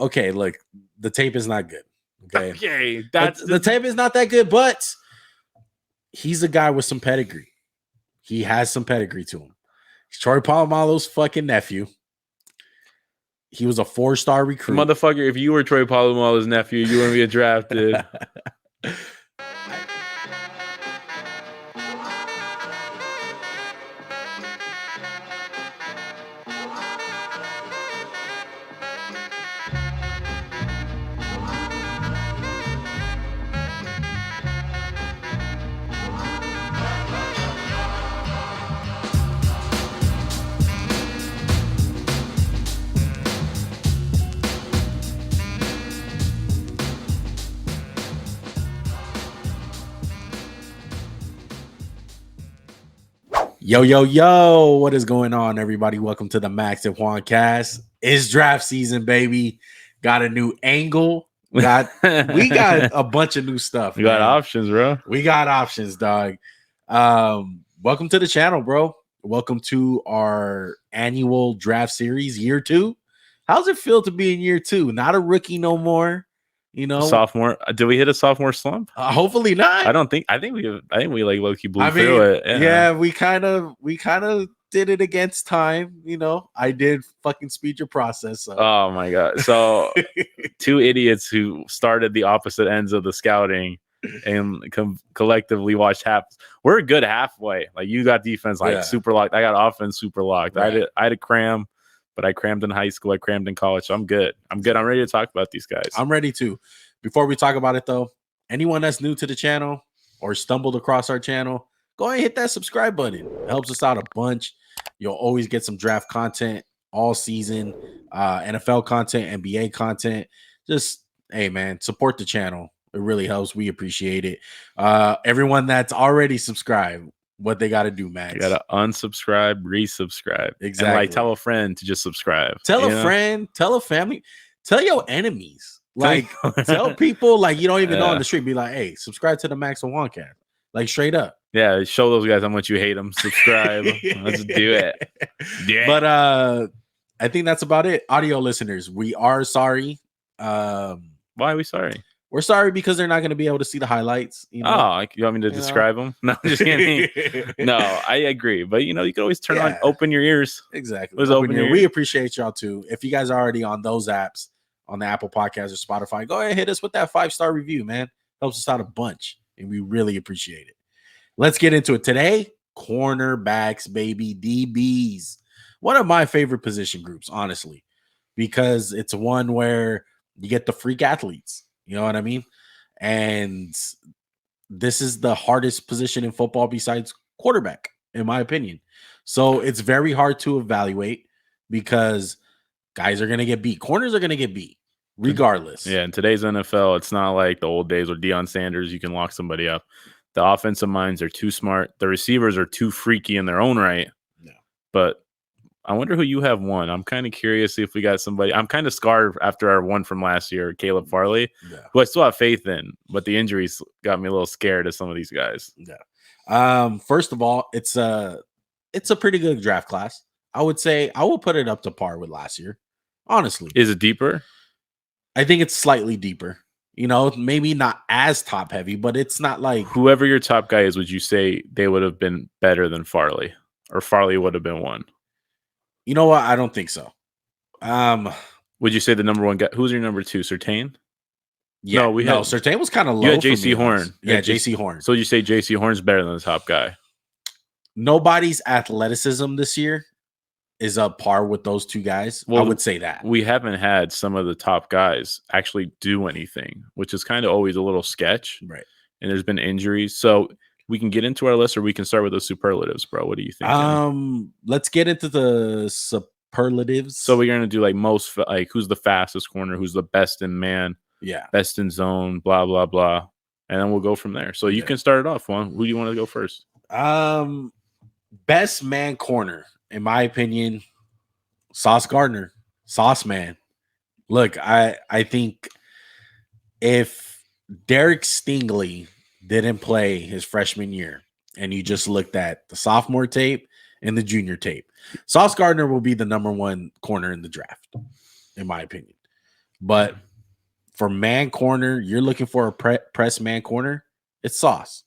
okay, look, the tape is not good. Okay. Okay, the tape is not that good, but he's a guy with some pedigree. He has some pedigree to him. He's Troy Polamalu's fucking nephew. He was a 4-star recruit. Motherfucker, if you were Troy Polamalu's nephew, you wouldn't get drafted. Yo, what is going on, everybody? Welcome to the Max&JuanCast. It's draft season, baby. Got a new angle. We got a bunch of new stuff. We got options, bro. We got options, dog. Welcome to the channel, bro. Welcome to our annual draft series, year 2. How's it feel to be in year 2? Not a rookie no more. You know, sophomore. Did we hit a sophomore slump? Hopefully not. I think we like low-key blew through it. Yeah, we kind of did it against time. You know, I did fucking speed your process. So. Oh my god! So 2 idiots who started the opposite ends of the scouting and collectively watched half. We're good halfway. Like you got defense super locked. I got offense super locked. Right. I had to cram. But I crammed in high school. I crammed in college. So I'm good. I'm ready to talk about these guys. I'm ready too. Before we talk about it, though, anyone that's new to the channel or stumbled across our channel, go ahead and hit that subscribe button. It helps us out a bunch. You'll always get some draft content all season, NFL content, NBA content. Just, hey, man, support the channel. It really helps. We appreciate it. Everyone that's already subscribed, what they got to do, Max? You got to unsubscribe, resubscribe. Exactly. And like tell a friend to just subscribe. Tell a friend, tell a family, tell your enemies. Like tell people like you don't even know on the street. Be like, hey, subscribe to the Max&JuanCast. Like straight up. Yeah, show those guys how much you hate them. Subscribe. Let's do it. Yeah. But I think that's about it. Audio listeners, we are sorry. Why are we sorry? We're sorry because they're not going to be able to see the highlights. You know? Oh, you want me to describe them? No, just kidding. No, I agree. But, you know, you can always turn on, open your ears. Exactly. Open your ears. We appreciate y'all, too. If you guys are already on those apps, on the Apple Podcast or Spotify, go ahead and hit us with that 5-star review, man. Helps us out a bunch, and we really appreciate it. Let's get into it. Today, cornerbacks, baby, DBs. One of my favorite position groups, honestly, because it's one where you get the freak athletes. You know what I mean? And this is the hardest position in football besides quarterback, in my opinion. So it's very hard to evaluate because guys are going to get beat. Corners are going to get beat regardless. Yeah, in today's NFL, it's not like the old days where Deion Sanders, you can lock somebody up. The offensive minds are too smart. The receivers are too freaky in their own right. No. But I wonder who you have won. I'm kind of curious if we got somebody. I'm kind of scarred after our one from last year, Caleb Farley, who I still have faith in, but the injuries got me a little scared of some of these guys. Yeah. First of all, it's a pretty good draft class. I would say I will put it up to par with last year. Honestly, is it deeper? I think it's slightly deeper. You know, maybe not as top heavy, but it's not like whoever your top guy is. Would you say they would have been better than Farley, or Farley would have been one? You know what? I don't think so. Would you say the number one guy? Who's your number 2? Surtain? Yeah, no, Surtain was kind of low. You had JC Horn. Yeah, JC Horn. So you say JC Horn's better than the top guy? Nobody's athleticism this year is up par with those two guys. Well, I would say that. We haven't had some of the top guys actually do anything, which is kind of always a little sketch. Right. And there's been injuries. So we can get into our list, or we can start with the superlatives, bro. What do you think? Let's get into the superlatives. So we're gonna do like most, like who's the fastest corner, who's the best in man, best in zone, blah blah blah, and then we'll go from there. So you can start it off. One, who do you want to go first? Best man corner, in my opinion, Sauce Gardner, Sauce Man. Look, I think if Derek Stingley didn't play his freshman year, and you just looked at the sophomore tape and the junior tape, Sauce Gardner will be the number 1 corner in the draft, in my opinion. But for man corner, you're looking for a press man corner. It's Sauce.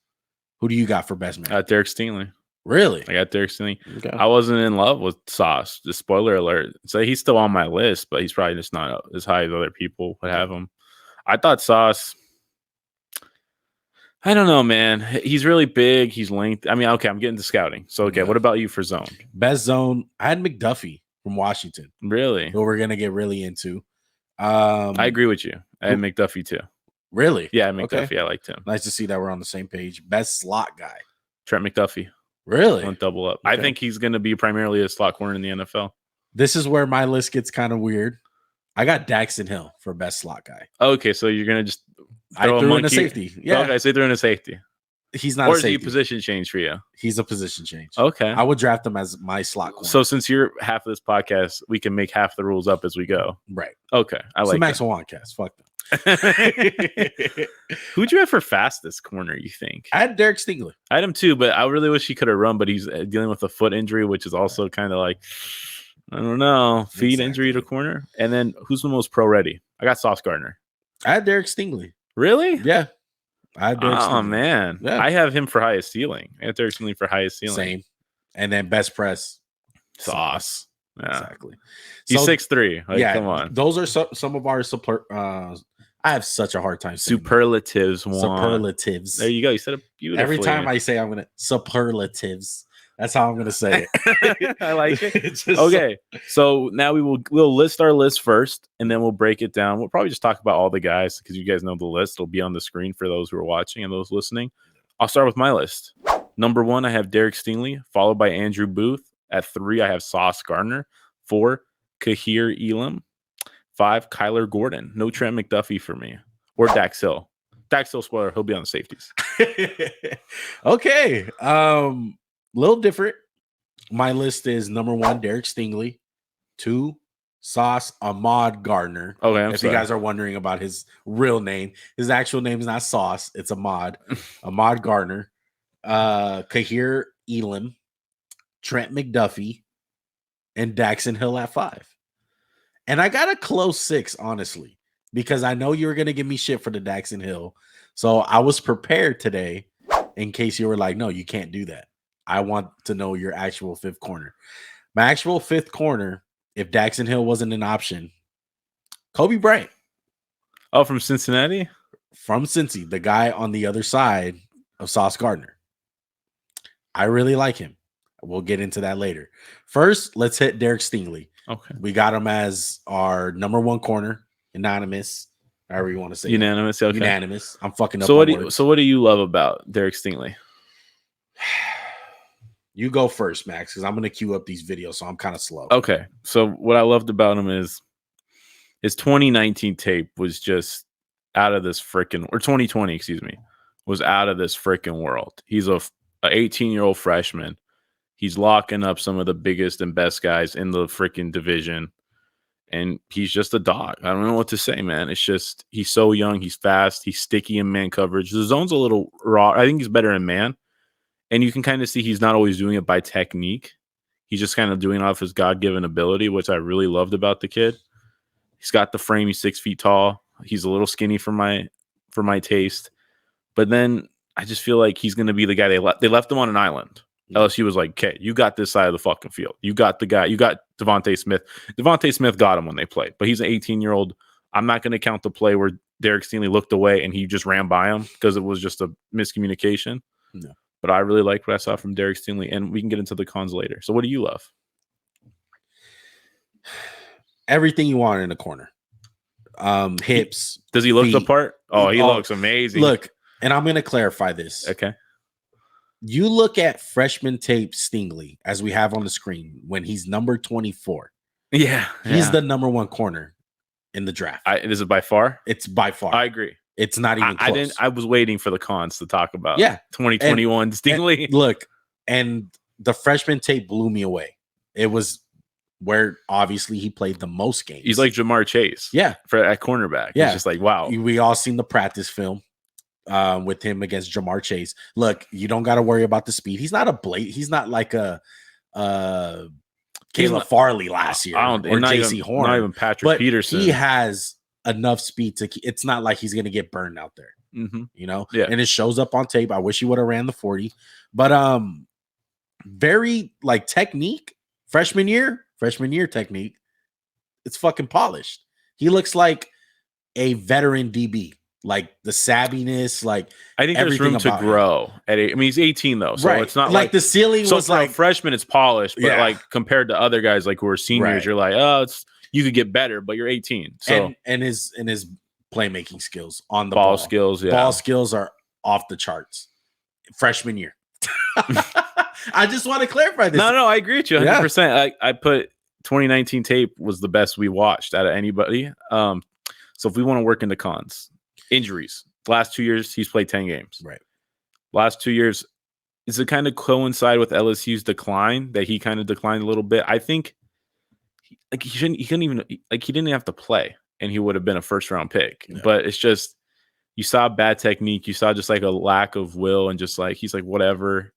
Who do you got for best man? Derek Stingley. Really? I got Derek Stingley. Okay. I wasn't in love with Sauce. Just spoiler alert. So he's still on my list, but he's probably just not as high as other people would have him. I thought Sauce. I don't know, man. He's really big. He's length. I mean, okay, I'm getting to scouting. So, okay, what about you for zone? Best zone. I had McDuffie from Washington. Really? Who we're gonna get really into. I agree with you. I had McDuffie too. Really? Yeah, McDuffie. Okay. I liked him. Nice to see that we're on the same page. Best slot guy. Trent McDuffie. Really? On double up. Okay. I think he's going to be primarily a slot corner in the NFL. This is where my list gets kind of weird. I got Daxton Hill for best slot guy. Okay, so you're going to just threw in a safety. Yeah. Okay, so you threw in a safety. He's not or a safety. Or is he position change for you? He's a position change. Okay. I would draft him as my slot corner. So since you're half of this podcast, we can make half the rules up as we go. Right. Okay. I like Max&JuanCast. Fuck them. Who'd you have for fastest corner, you think? I had Derek Stingley. I had him too, but I really wish he could have run, but he's dealing with a foot injury, which is also kind of like, I don't know, feet injury to corner. And then who's the most pro ready? I got Sauce Gardner. I had Derek Stingley. Really? Yeah. I had Derek Stingley. Man. Yeah. I have him for highest ceiling. I had Derek Stingley for highest ceiling. Same. And then best press. Sauce. Yeah. Exactly. He's 6'3". Like, come on. Those are some of our I have such a hard time saying superlatives. Superlatives. There you go. You said it beautifully. Every time I say I'm gonna superlatives, that's how I'm gonna say it. I like it. Okay, so now we'll list our list first, and then we'll break it down. We'll probably just talk about all the guys because you guys know the list. It'll be on the screen for those who are watching and those listening. I'll start with my list. Number 1, I have Derek Stingley, followed by Andrew Booth. At 3, I have Sauce Gardner. 4, Kaiir Elam. 5, Kyler Gordon. No Trent McDuffie for me. Or Dax Hill. Dax Hill, spoiler, he'll be on the safeties. Okay. Little different. My list is number 1, Derek Stingley. 2, Sauce Ahmad Gardner. Okay, if you guys are wondering about his real name, his actual name is not Sauce, it's Ahmad. Ahmad Gardner. Kaiir Elam. Trent McDuffie. And Daxton Hill at 5. And I got a close 6, honestly, because I know you were going to give me shit for the Daxton Hill. So I was prepared today in case you were like, no, you can't do that. I want to know your actual 5th corner. My actual 5th corner, if Daxton Hill wasn't an option, Kobe Bryant. Oh, from Cincinnati? From Cincy, the guy on the other side of Sauce Gardner. I really like him. We'll get into that later. First, let's hit Derek Stingley. Okay. We got him as our number 1 corner, anonymous, however you want to say. Unanimous. Okay. Unanimous. I'm fucking up. So what do you love about Derek Stingley? You go first, Max, because I'm going to queue up these videos, so I'm kind of slow. Okay. So what I loved about him is his 2019 tape was just out of this freaking, or 2020, excuse me, was out of this freaking world. He's a 18-year-old freshman. He's locking up some of the biggest and best guys in the freaking division. And he's just a dog. I don't know what to say, man. It's just, he's so young. He's fast. He's sticky in man coverage. The zone's a little raw. I think he's better in man. And you can kind of see he's not always doing it by technique. He's just kind of doing it off his God-given ability, which I really loved about the kid. He's got the frame. He's 6 feet tall. He's a little skinny for my taste. But then I just feel like he's going to be the guy they left him on an island. LSU was like, okay, you got this side of the fucking field. You got the guy. You got Devontae Smith. Devontae Smith got him when they played, but he's an 18-year-old. I'm not going to count the play where Derek Stingley looked away and he just ran by him because it was just a miscommunication. No. But I really liked what I saw from Derek Stingley, and we can get into the cons later. So what do you love? Everything you want in a corner. Hips. Does he look feet. the part? Oh, he looks amazing. Look, and I'm going to clarify this. Okay. You look at freshman tape Stingley, as we have on the screen, when he's number 24. Yeah. He's the number 1 corner in the draft. Is it by far? It's by far. I agree. It's not even close. I was waiting for the cons to talk about. Yeah. 2021 Stingley. And look, and the freshman tape blew me away. It was where obviously he played the most games. He's like Jamar Chase. Yeah. At cornerback. Yeah. It's just like, wow. We all seen the practice film. With him against Jamar Chase. Look, you don't got to worry about the speed. He's not he's not like a Caleb Farley last year or JC Horn. Not even Patrick Peterson. He has enough speed to. It's not like he's gonna get burned out there. You know, Yeah. and it shows up on tape. I wish he would have ran the 40, but very like technique. Freshman year technique. It's fucking polished. He looks like a veteran DB. Like the sabbiness, like I think there's room to grow. I mean, he's 18 though, so it's not like the ceiling so was for like a freshman, it's polished, but like compared to other guys like who are seniors, you're like, oh, you could get better, but you're 18. So and his playmaking skills on the ball skills, ball skills are off the charts. Freshman year. I just want to clarify this. No, I agree with you 100%. I put 2019 tape was the best we watched out of anybody. So if we want to work into cons. Injuries. Last 2 years, he's played 10 games. Right. Last 2 years, does it kind of coincide with LSU's decline that he kind of declined a little bit? I think he didn't have to play and he would have been a first round pick. Yeah. But it's just, you saw bad technique. You saw just like a lack of will and just like, he's like, whatever.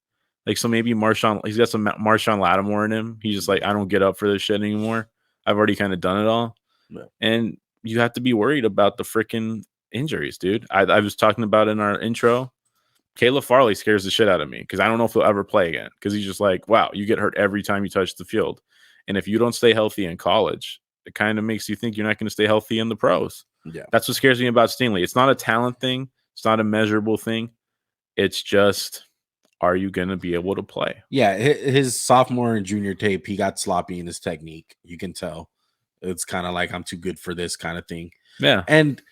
Like, so maybe he's got some Marshawn Lattimore in him. He's just like, I don't get up for this shit anymore. I've already kind of done it all. Yeah. And you have to be worried about the freaking injuries, dude. I was talking about in our intro. Caleb Farley scares the shit out of me because I don't know if he'll ever play again because he's just like, wow, you get hurt every time you touch the field. And if you don't stay healthy in college, it kind of makes you think you're not going to stay healthy in the pros. Yeah. That's what scares me about Stingley. It's not a talent thing. It's not a measurable thing. It's just, are you going to be able to play? Yeah. His sophomore and junior tape, he got sloppy in his technique. You can tell. It's kind of like, I'm too good for this kind of thing. Yeah. And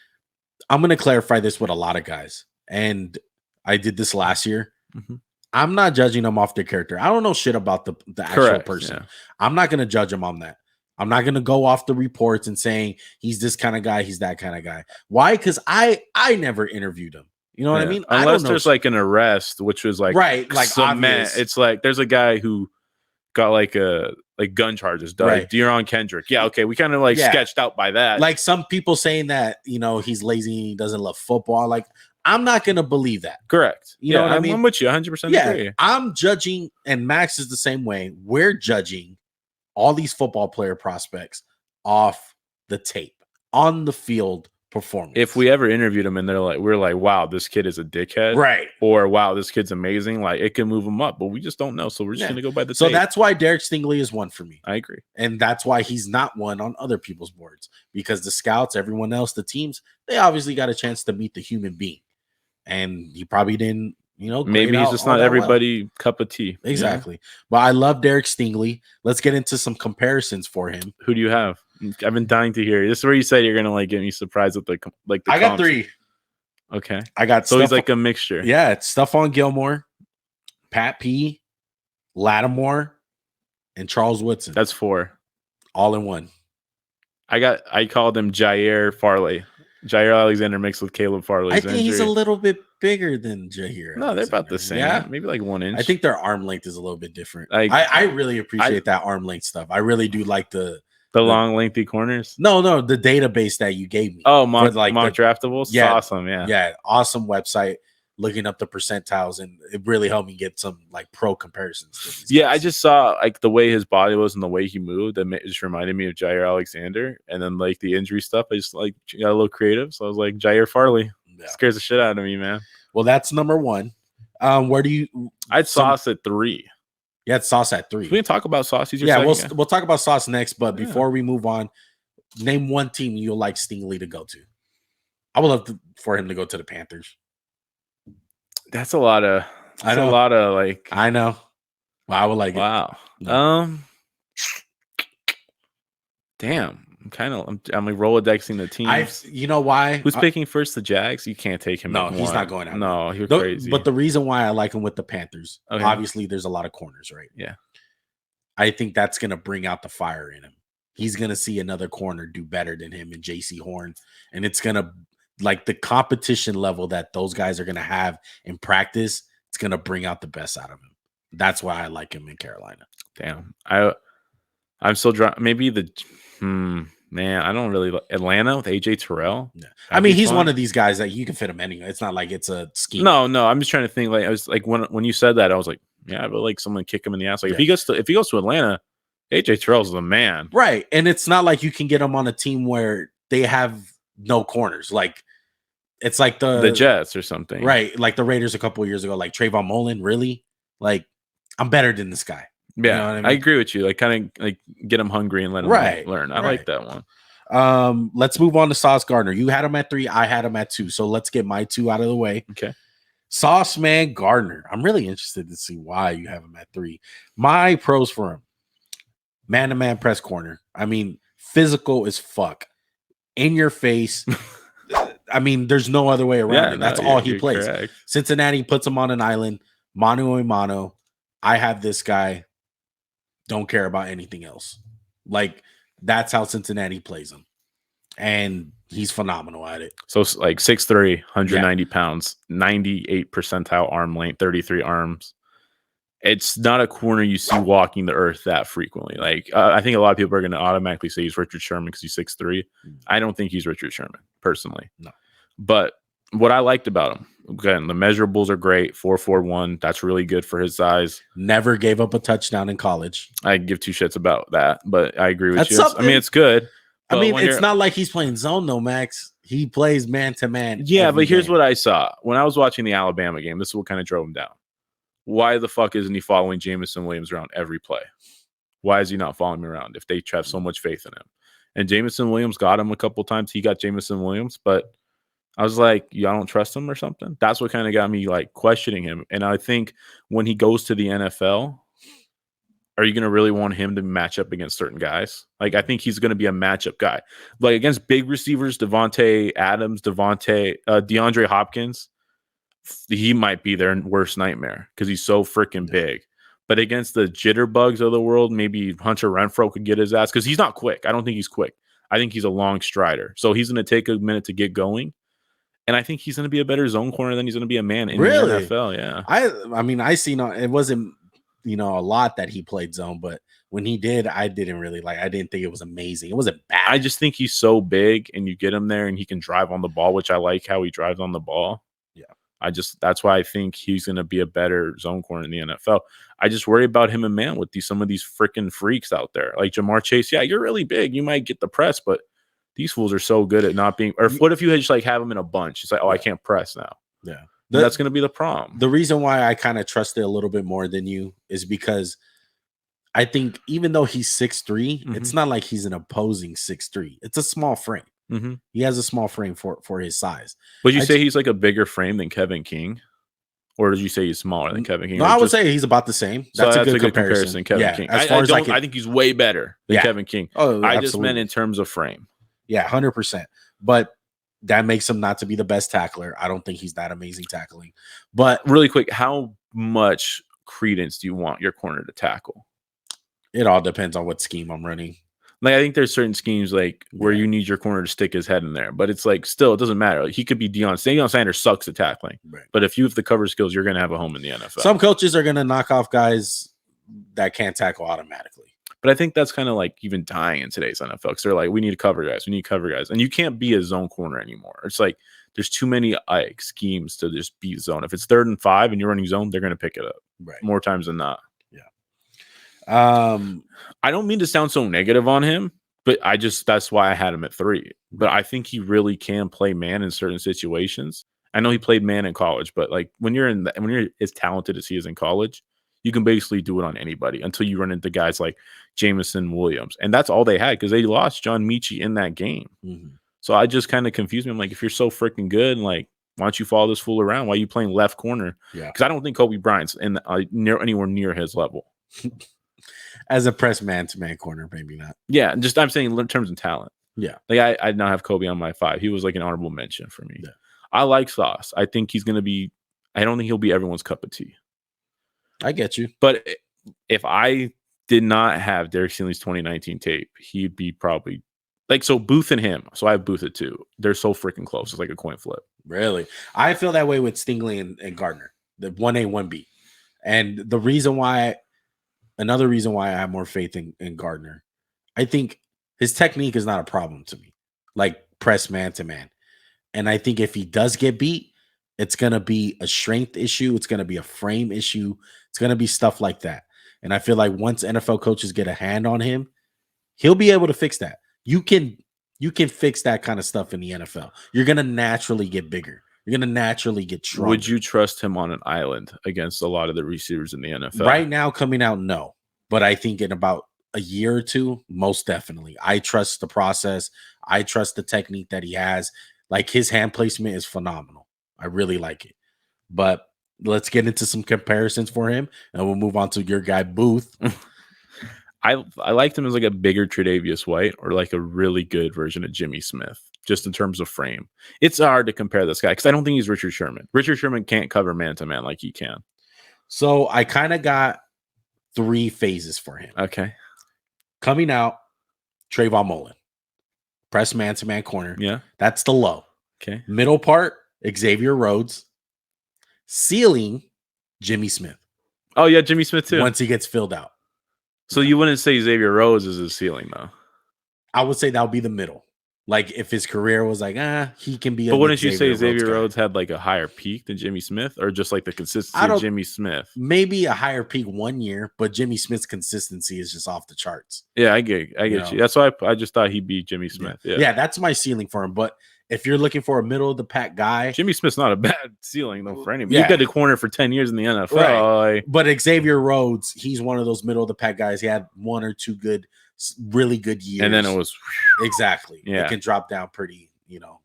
I'm going to clarify this with a lot of guys. And I did this last year. I'm not judging them off their character. I don't know shit about the actual person. Yeah. I'm not going to judge them on that. I'm not going to go off the reports and saying he's this kind of guy, he's that kind of guy. Why? Because I never interviewed him. You know what I mean? Unless there's like an arrest, which was like cement. It's like there's a guy who got like gun charges, De'Aaron Kendrick. Yeah, okay. We kind of sketched out by that. Like some people saying that, he's lazy and he doesn't love football. Like, I'm not going to believe that. Correct. You know what I mean? I'm with you 100% agree. I'm judging, and Max is the same way. We're judging all these football player prospects off the tape, on the field performance. If we ever interviewed him and we're like, wow, this kid is a dickhead. Right. Or wow, this kid's amazing. Like, it can move him up, but we just don't know. So we're just going to go by the tape. So that's why Derek Stingley is one for me. I agree. And that's why he's not one on other people's boards, because the scouts, everyone else, the teams, they obviously got a chance to meet the human being. And he probably didn't, maybe he's just not everybody cup of tea. Exactly. Yeah. But I love Derek Stingley. Let's get into some comparisons for him. Who do you have? I've been dying to hear. This is where you said you're gonna get me surprised with the I got 3. Okay. I got so he's like a mixture. Yeah, it's Stephon Gilmore, Pat P, Lattimore, and Charles Woodson. That's 4. All in one. I called him Jair Farley. Jair Alexander mixed with Caleb Farley. I think he's a little bit bigger than Jair. No, they're about the same. Yeah, maybe like 1 inch. I think their arm length is a little bit different. I really appreciate that arm length stuff. I really do like the long, lengthy corners. No, the database that you gave me. Oh, mock draftables. Yeah, awesome. Yeah, awesome website. Looking up the percentiles, and it really helped me get some pro comparisons. Yeah, I just saw the way his body was and the way he moved. That just reminded me of Jair Alexander. And then the injury stuff, I just got a little creative. So I was like, Jair Farley scares the shit out of me, man. Well, that's number 1. Where do you? I'd Sauce at 3. Yeah, it's Sauce at 3. We can talk about Sauce. We'll talk about Sauce next. But before we move on, name one team you'll like Stingley to go to. I would love for him to go to the Panthers. That's a lot of. I know. Well, I would like it. Wow. No. Damn. I'm like Rolodexing the teams. You know why? Who's picking first? The Jags? You can't take him. No, he's not going out. No, you're crazy. But the reason why I like him with the Panthers, obviously, there's a lot of corners, right? Yeah. I think that's going to bring out the fire in him. He's going to see another corner do better than him and JC Horn, and it's going to the competition level that those guys are going to have in practice. It's going to bring out the best out of him. That's why I like him in Carolina. Damn, I'm still drawing. Maybe man, I don't really Atlanta with AJ Terrell. Yeah. I mean, he's one of these guys that you can fit him anyway. It's not like it's a scheme. No. I'm just trying to think. I was when you said that, I was like, yeah, I would like someone kick him in the ass. If he goes to Atlanta, AJ Terrell's the man, right? And it's not like you can get him on a team where they have no corners. Like it's like the Jets or something, right? Like the Raiders a couple of years ago, like Trayvon Mullen. Really, like I'm better than this guy. Yeah, you know what I mean? I agree with you. Like kind of like get him hungry and let him learn. I like that one. Let's move on to Sauce Gardner. You had him at 3, I had him at 2. So let's get my 2 out of the way. Okay. Sauce Man Gardner. I'm really interested to see why you have him at 3. My pros for him: man-to-man press corner. I mean, physical as fuck, in your face. I mean, there's no other way around it. That's all he plays. Correct. Cincinnati puts him on an island, mano a mano. I have this guy. Don't care about anything else. Like that's how Cincinnati plays him, and he's phenomenal at it. So like 6'3", 190 pounds, 98 percentile arm length, 33 arms. It's not a corner you see walking the earth that frequently. Like I think a lot of people are going to automatically say he's Richard Sherman because he's 6'3". I don't think he's Richard Sherman personally. No, but what I liked about him, again, the measurables are great. 4.41. That's really good for his size. Never gave up a touchdown in college. I give 2 shits about that, but I agree with you. I mean, it's good. I mean, it's not like he's playing zone though, Max. He plays man to man. Yeah, but here's what I saw when I was watching the Alabama game. This is what kind of drove him down. Why the fuck isn't he following Jameson Williams around every play? Why is he not following me around if they have so much faith in him? And Jameson Williams got him a couple times. He got Jameson Williams, but I was like, y'all don't trust him or something? That's what kind of got me like questioning him. And I think when he goes to the NFL, are you going to really want him to match up against certain guys? Like, I think he's going to be a matchup guy. Like against big receivers, Devontae Adams, DeAndre Hopkins, he might be their worst nightmare because he's so freaking big. But against the jitterbugs of the world, maybe Hunter Renfrow could get his ass because he's not quick. I don't think he's quick. I think he's a long strider. So he's going to take a minute to get going. And I think he's going to be a better zone corner than he's going to be a man in the NFL. Yeah. I mean, I seen it wasn't, a lot that he played zone, but when he did, I didn't really I didn't think it was amazing. It wasn't bad. I just think he's so big and you get him there and he can drive on the ball, which I like how he drives on the ball. Yeah. That's why I think he's going to be a better zone corner in the NFL. I just worry about him and man with some of these freaking freaks out there. Like Jamar Chase. Yeah, you're really big. You might get the press, but these fools are so good at not being. Or what if you just have them in a bunch? It's like, I can't press now. Yeah, that's going to be the problem. The reason why I kind of trust it a little bit more than you is because I think even though he's 6'3", it's not like he's an opposing 6'3". It's a small frame. Mm-hmm. He has a small frame for his size. Would you say he's like a bigger frame than Kevin King? Or did you say he's smaller than Kevin King? No, I would say he's about the same. That's a good comparison. Kevin King. As far as I think he's way better than Kevin King. Oh, I just meant in terms of frame. Yeah, 100%. But that makes him not to be the best tackler. I don't think he's that amazing tackling. But really quick, how much credence do you want your corner to tackle? It all depends on what scheme I'm running. Like I think there's certain schemes where you need your corner to stick his head in there, but it's still it doesn't matter. Like, he could be Deion Sanders sucks at tackling, right. But if you have the cover skills, you're going to have a home in the NFL. Some coaches are going to knock off guys that can't tackle automatically. But I think that's kind of even dying in today's NFL because they're like, we need to cover guys. We need to cover guys. And you can't be a zone corner anymore. It's like there's too many schemes to just beat zone. If it's 3rd and 5 and you're running zone, they're going to pick it up more times than not. Yeah. I don't mean to sound so negative on him, but that's why I had him at 3. But I think he really can play man in certain situations. I know he played man in college, but when you're as talented as he is in college, you can basically do it on anybody until you run into guys like Jameson Williams. And that's all they had because they lost John Mechie in that game. Mm-hmm. So I just kind of confused me. I'm like, if you're so freaking good, why don't you follow this fool around? Why are you playing left corner? Yeah. Because I don't think Kobe Bryant's anywhere near his level. As a press man-to-man corner, maybe not. Yeah, I'm saying in terms of talent. Yeah. I did not have Kobe on my 5. He was an honorable mention for me. Yeah. I like Sauce. I think he's going to be – I don't think he'll be everyone's cup of tea. I get you. But if I did not have Derek Stingley's 2019 tape, he'd be probably so Booth and him. So I have Booth at 2. They're so freaking close. It's like a coin flip. Really? I feel that way with Stingley and Gardner, the 1A, 1B. And another reason why I have more faith in Gardner, I think his technique is not a problem to me, press man to man. And I think if he does get beat, it's going to be a strength issue. It's going to be a frame issue. It's going to be stuff like that. And I feel like once NFL coaches get a hand on him, he'll be able to fix that. You can You can fix that kind of stuff in the NFL. You're going to naturally get bigger. You're going to naturally get stronger. Would you trust him on an island against a lot of the receivers in the NFL? Right now, coming out, no. But I think in about a year or two, most definitely. I trust the process. I trust the technique that he has. Like, his hand placement is phenomenal. I really like it. But let's get into some comparisons for him, and we'll move on to your guy, Booth. I liked him as like a bigger Tre'Davious White or like a really good version of Jimmy Smith, just in terms of frame. It's hard to compare this guy because I don't think he's Richard Sherman. Richard Sherman can't cover man-to-man like he can. So I kind of got 3 phases for him. Okay. Coming out, Trayvon Mullen. Press man-to-man corner. Yeah. That's the low. Okay. Middle part, Xavier Rhodes. Ceiling, Jimmy Smith. Oh, yeah, Jimmy Smith too. Once he gets filled out. So you wouldn't say Xavier Rhodes is his ceiling, though? I would say that would be the middle. Like, if his career was like, he can be. But wouldn't you say Xavier Rhodes had like a higher peak than Jimmy Smith, or just like the consistency of Jimmy Smith? Maybe a higher peak one year, but Jimmy Smith's consistency is just off the charts. Yeah, I get you. That's why I just thought he'd be Jimmy Smith. Yeah, that's my ceiling for him. But if you're looking for a middle of the pack guy, Jimmy Smith's not a bad ceiling though for anybody. You got the corner for 10 years in the NFL. Right. But Xavier Rhodes, he's one of those middle of the pack guys. He had 1 or 2 really good years, and then it was exactly. Yeah, it can drop down pretty,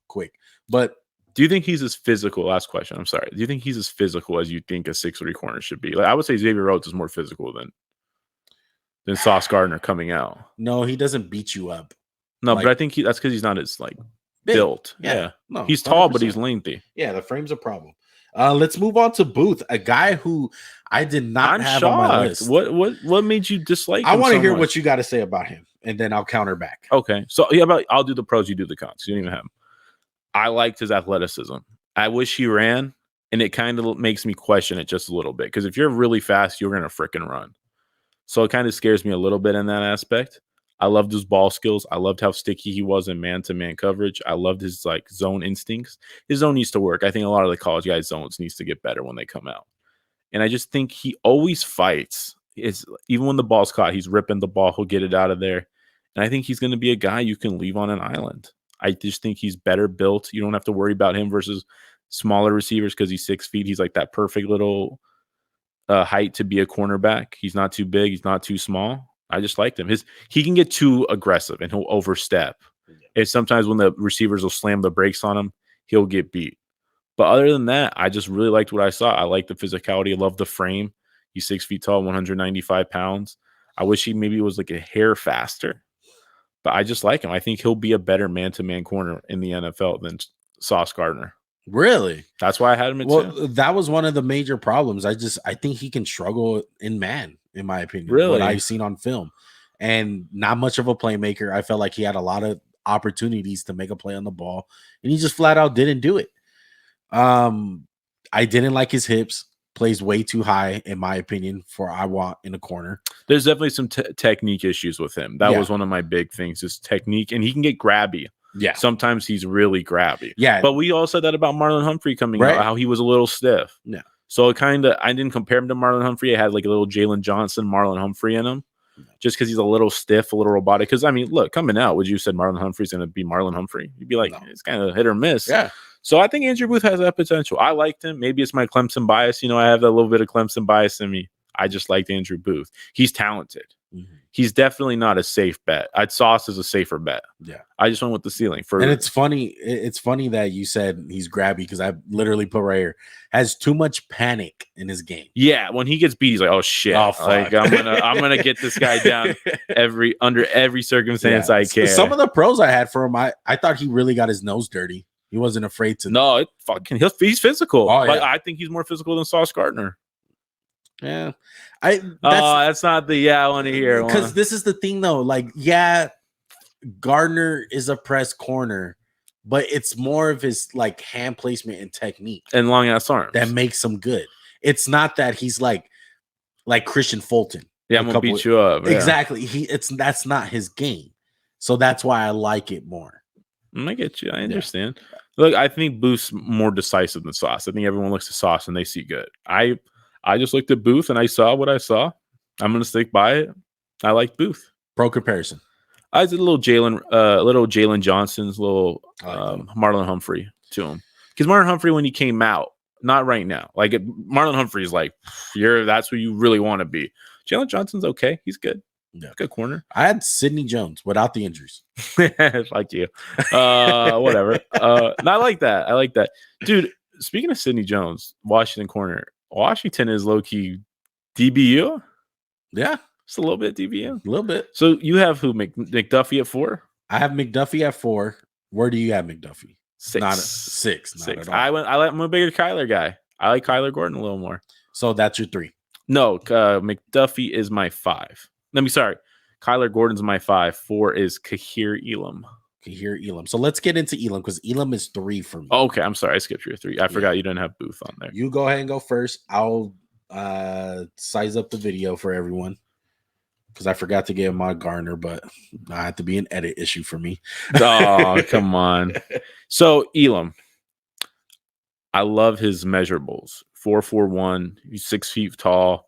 quick. But do you think he's as physical? Last question. I'm sorry. Do you think he's as physical as you think a 6'3" corner should be? Like, I would say Xavier Rhodes is more physical than Sauce Gardner coming out. No, he doesn't beat you up. No, but I think that's because he's not as like big. Built. Yeah. No, he's tall, but he's lengthy. Yeah, the frame's a problem. Let's move on to Booth, a guy who I did not have on my list. What made you dislike him? I want to hear what you got to say about him, and then I'll counter back. Okay. So I'll do the pros, you do the cons. You don't even have him. I liked his athleticism. I wish he ran, and it kind of makes me question it just a little bit. Because if you're really fast, you're going to freaking run. So it kind of scares me a little bit in that aspect. I loved his ball skills. I loved how sticky he was in man-to-man coverage. I loved his like zone instincts. His zone needs to work. I think a lot of the college guys' zones needs to get better when they come out. And I just think he always fights. Even when the ball's caught, he's ripping the ball. He'll get it out of there. And I think he's going to be a guy you can leave on an island. I just think he's better built. You don't have to worry about him versus smaller receivers because he's 6 feet. He's like that perfect little height to be a cornerback. He's not too big. He's not too small. I just liked him. He can get too aggressive and he'll overstep. And sometimes when the receivers will slam the brakes on him, he'll get beat. But other than that, I just really liked what I saw. I like the physicality. I love the frame. He's 6 feet tall, 195 pounds. I wish he maybe was like a hair faster. But I just like him. I think he'll be a better man-to-man corner in the NFL than Sauce Gardner. Really? That's why I had him at 2. That was one of the major problems. I think he can struggle in man, in my opinion. Really? What I've seen on film. And not much of a playmaker. I felt like he had a lot of opportunities to make a play on the ball, and he just flat out didn't do it. I didn't like his hips. Plays way too high, in my opinion, for I want in a corner. There's definitely some technique issues with him. That was one of my big things, is technique, and he can get grabby. Yeah. Sometimes he's really grabby. Yeah. But we all said that about Marlon Humphrey coming out, how he was a little stiff. Yeah. So I didn't compare him to Marlon Humphrey. I had like a little Jalen Johnson, Marlon Humphrey in him, just because he's a little stiff, a little robotic. Because, I mean, look, coming out, would you said Marlon Humphrey's going to be Marlon Humphrey? You'd be like, it's kind of hit or miss. Yeah. So I think Andrew Booth has that potential. I liked him. Maybe it's my Clemson bias. I have that little bit of Clemson bias in me. I just liked Andrew Booth. He's talented. Mm-hmm. He's definitely not a safe bet. Sauce is a safer bet. Yeah. I just went with the ceiling. And it's funny. It's funny that you said he's grabby, because I literally put right here, has too much panic in his game. Yeah. When he gets beat, he's like, oh shit. Oh, like I'm gonna get this guy down under every circumstance I can. Some of the pros I had for him, I thought he really got his nose dirty. He wasn't afraid to. No, he's physical. Oh, yeah. I think he's more physical than Sauce Gardner. Yeah. That's not the I want to hear. Because this is the thing, though. Like, Gardner is a press corner, but it's more of his like hand placement and technique and long ass arms that makes him good. It's not that he's like Christian Fulton. Yeah, I'm gonna beat you up. Exactly. That's not his game. So that's why I like it more. I get you. I understand. Yeah. Look, I think Booth's more decisive than Sauce. I think everyone looks at Sauce and they see good. I just looked at Booth and I saw what I saw. I'm going to stick by it. I like Booth. Pro comparison. I did a little Jalen Johnson's little Marlon Humphrey to him, because Marlon Humphrey, when he came out, not right now. Like Marlon Humphrey's like, that's what you really want to be. Jalen Johnson's okay. He's good. Yeah, good corner. I had Sidney Jones without the injuries. Fuck you. Whatever. I like that. I like that, dude. Speaking of Sidney Jones, Washington corner. Washington is low key DBU. Yeah, just a little bit DBU, a little bit. So you have who? McDuffie at 4. I have McDuffie at 4. Where do you have McDuffie? 6. Not 6. Not 6. I'm a bigger Kyler guy. I like Kyler Gordon a little more. So that's your 3. No, McDuffie is my 5. Kyler Gordon's my 5. 4 is Kaiir Elam. Kaiir Elam. So let's get into Elam, because Elam is 3 for me. Oh, okay, I'm sorry. I skipped your 3. I forgot you didn't have Booth on there. You go ahead and go first. I'll size up the video for everyone, because I forgot to give my Gardner, but I had to be an edit issue for me. Oh, come on. So Elam, I love his measurables. 4'1". He's 6 feet tall.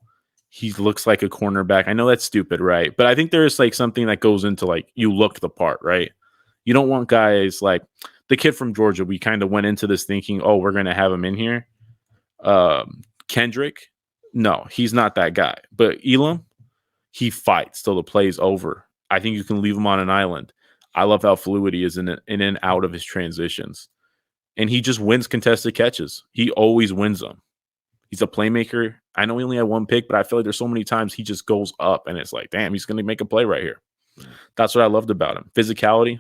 He looks like a cornerback. I know that's stupid, right? But I think there's like something that goes into like you look the part, right? You don't want guys like the kid from Georgia. We kind of went into this thinking, oh, we're going to have him in here. Kendrick. No, he's not that guy. But Elam, he fights till the play's over. I think you can leave him on an island. I love how fluid he is in and out of his transitions. And he just wins contested catches. He always wins them. He's a playmaker. I know he only had 1 pick, but I feel like there's so many times he just goes up and it's like, damn, he's going to make a play right here. That's what I loved about him. Physicality.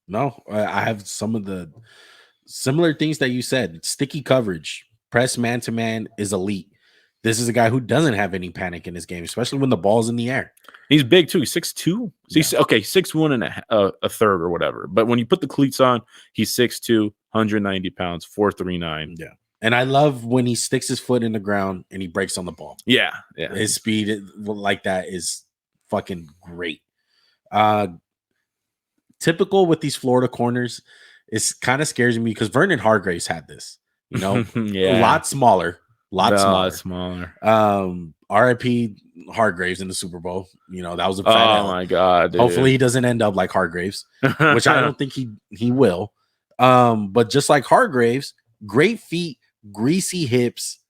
No, I have some of the similar things that you said. Sticky coverage, press man-to-man is elite. This is a guy who doesn't have any panic in his game, especially when the ball's in the air. He's big too. He's 6'2". So okay, 6'1" and a third or whatever. But when you put the cleats on, he's 6'2", 190 pounds, 4'3'9". Yeah. And I love when he sticks his foot in the ground and he breaks on the ball. Yeah. His speed like that is fucking great. Typical with these Florida corners, it kind of scares me because Vernon Hargreaves had this, a lot smaller. RIP Hargreaves in the Super Bowl. That was a fat L. My God, dude. Hopefully he doesn't end up like Hargreaves, which I don't think he will. But just like Hargreaves, great feet, greasy hips,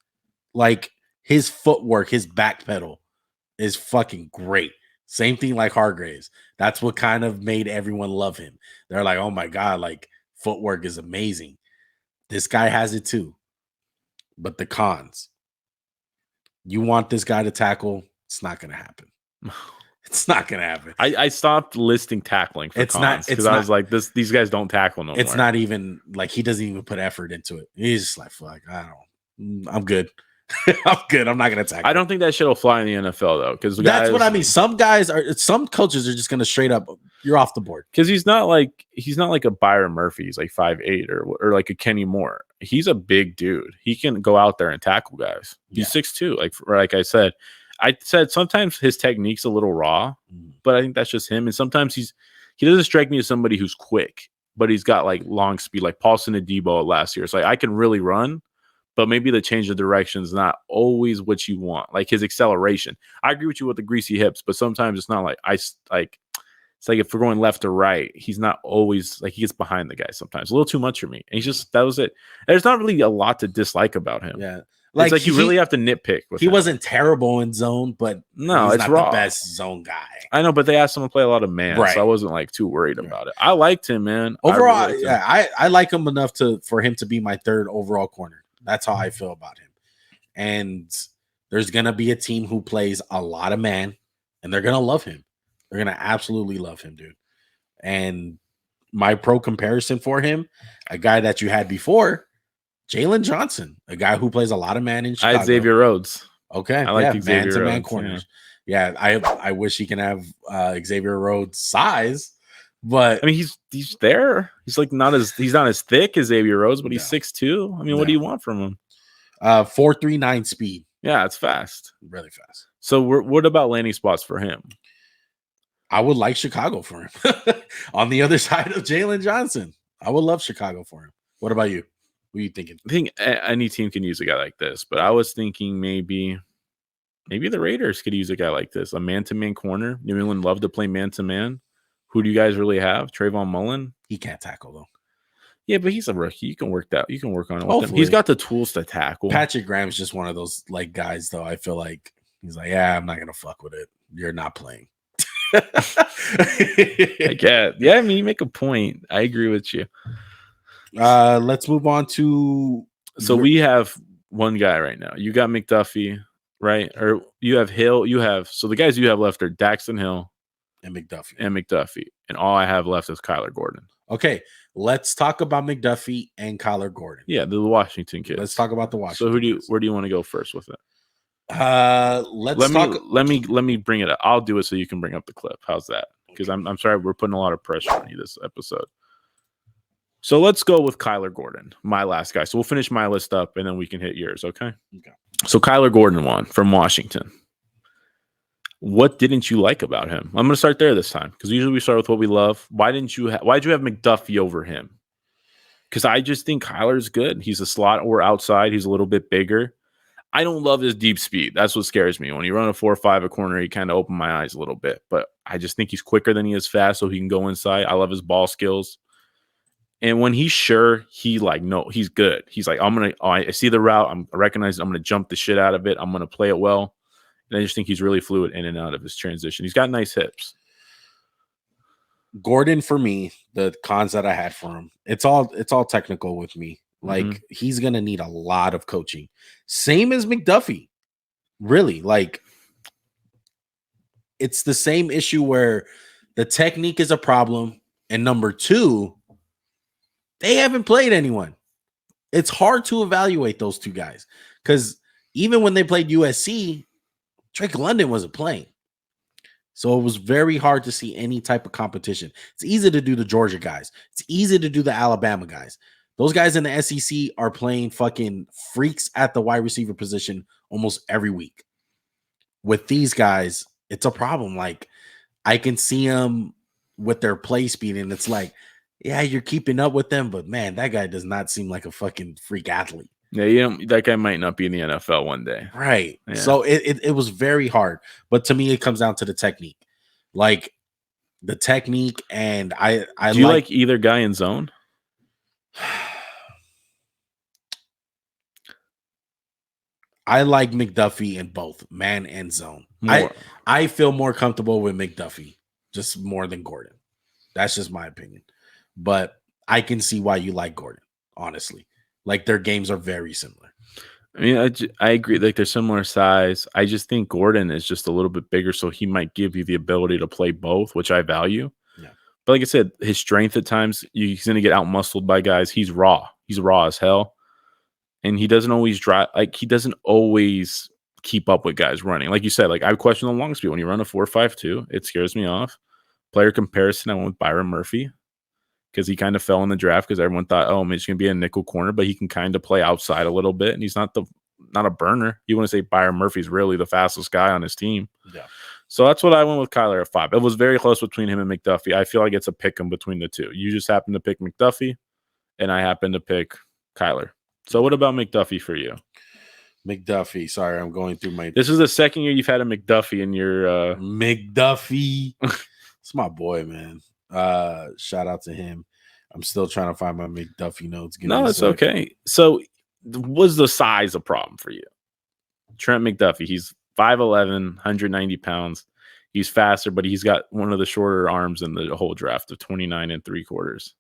like his footwork, his back pedal is fucking great. Same thing like Hargreaves. That's what kind of made everyone love him. They're like, oh my God, like footwork is amazing. This guy has it too. But the cons, you want this guy to tackle, it's not going to happen. It's not going to happen. I stopped listing tackling for cons because I was like, these guys don't tackle no more. It's not even like he doesn't even put effort into it. He's just like, fuck, I'm good. I'm good. I'm not going to tackle. I don't think that shit will fly in the NFL though, because that's what I mean. Some coaches are just going to straight up, you're off the board, because he's not like a Byron Murphy. He's like 5'8" or like a Kenny Moore. He's a big dude. He can go out there and tackle guys. He's 6'2". Like I said sometimes his technique's a little raw, but I think that's just him. And sometimes he doesn't strike me as somebody who's quick, but he's got like long speed, like Paulson Adebo last year. It's like I can really run, but maybe the change of direction is not always what you want. Like his acceleration. I agree with you with the greasy hips, but sometimes it's not like it's like if we're going left or right, he's not always like he gets behind the guy sometimes. A little too much for me. And that was it. There's not really a lot to dislike about him. Yeah. Like you really have to nitpick with him. He wasn't terrible in zone, but no, he's it's not raw. The best zone guy. I know, but they asked him to play a lot of man, right. So I wasn't like too worried about it. I liked him, man. Overall, I like him enough for him to be my 3rd overall corner. That's how I feel about him. And there's gonna be a team who plays a lot of man, and they're gonna love him. They're gonna absolutely love him, dude. And my pro comparison for him, a guy that you had before, Jalen Johnson, a guy who plays a lot of man in Chicago. I had Xavier Rhodes. Okay. I like Xavier man-to-man Rhodes, corners. Yeah, I wish he can have Xavier Rhodes' size, but I mean he's there. He's not as thick as Xavier Rhodes, but he's 6'2". I mean, what do you want from him? 4.39 speed. Yeah, it's fast. Really fast. So what about landing spots for him? I would like Chicago for him. On the other side of Jalen Johnson. I would love Chicago for him. What about you? What are you thinking? I think any team can use a guy like this, but I was thinking maybe maybe the Raiders could use a guy like this, a man-to-man corner. New England love to play man-to-man. Who do you guys really have? Trayvon Mullen? He can't tackle, though. Yeah, but he's a rookie. You can work that. You can work on it with him. Hopefully. He's got the tools to tackle. Patrick Graham's just one of those like guys, though. I feel like he's like, yeah, I'm not gonna fuck with it. You're not playing. I get. Yeah, I mean, you make a point. I agree with you. Let's move on to. So we have one guy right now. You got McDuffie, right? Or you have Hill. You have so the guys you have left are Daxton Hill and McDuffie. And all I have left is Kaiir Gordon. Okay, let's talk about McDuffie and Kaiir Gordon. Yeah, the Washington kids. Let's talk about the Washington. So where do you want to go first with it? Let me bring it up. I'll do it so you can bring up the clip. How's that? Because I'm sorry we're putting a lot of pressure on you this episode. So let's go with Kaiir Gordon, my last guy. So we'll finish my list up and then we can hit yours. Okay. So Kaiir Gordon won from Washington. What didn't you like about him? I'm going to start there this time because usually we start with what we love. Why did you have McDuffie over him? Because I just think Kyler's good. He's a slot or outside. He's a little bit bigger. I don't love his deep speed. That's what scares me. When you run a 4.5 a corner, he kind of opened my eyes a little bit. But I just think he's quicker than he is fast, so he can go inside. I love his ball skills. And when he's sure, he's good. He's like, I see the route. I recognize it. I'm going to jump the shit out of it. I'm going to play it well. And I just think he's really fluid in and out of his transition. He's got nice hips. Gordon, for me, the cons that I had for him, it's all technical with me. Like, he's going to need a lot of coaching. Same as McDuffie. Really. Like, it's the same issue where the technique is a problem. And number two, they haven't played anyone. It's hard to evaluate those two guys. Because even when they played USC, Drake London wasn't playing. So it was very hard to see any type of competition. It's easy to do the Georgia guys. It's easy to do the Alabama guys. Those guys in the SEC are playing fucking freaks at the wide receiver position almost every week. With these guys, it's a problem. Like, I can see them with their play speed, and it's like, yeah, you're keeping up with them, but man, that guy does not seem like a fucking freak athlete. Yeah, that guy might not be in the NFL one day. Right. Yeah. So it was very hard. But to me, it comes down to the technique. Like, the technique, and I Do you like either guy in zone? I like McDuffie in both man and zone. I feel more comfortable with McDuffie, just more than Gordon. That's just my opinion. But I can see why you like Gordon, honestly. Like, their games are very similar. I mean, I agree. Like, they're similar size. I just think Gordon is just a little bit bigger, so he might give you the ability to play both, which I value. Yeah. But like I said, his strength at times, he's going to get out-muscled by guys. He's raw. He's raw as hell. And he doesn't always he doesn't always keep up with guys running. Like you said, like, I question the long speed. When you run a 4.52, it scares me off. Player comparison, I went with Byron Murphy because he kind of fell in the draft because everyone thought, oh, he's going to be a nickel corner, but he can kind of play outside a little bit, and he's not a burner. You want to say Byron Murphy's really the fastest guy on his team. Yeah. So that's what I went with Kaiir at 5. It was very close between him and McDuffie. I feel like it's a pick 'em between the two. You just happen to pick McDuffie, and I happen to pick Kaiir. So what about McDuffie for you? McDuffie. Sorry, I'm going through my. This is the second year you've had a McDuffie in your. McDuffie. It's my boy, man. Shout out to him. I'm still trying to find my McDuffie notes. No, it's okay. So was the size a problem for you? Trent McDuffie, he's 5'11", 190 pounds. He's faster, but he's got one of the shorter arms in the whole draft of 29 3/4,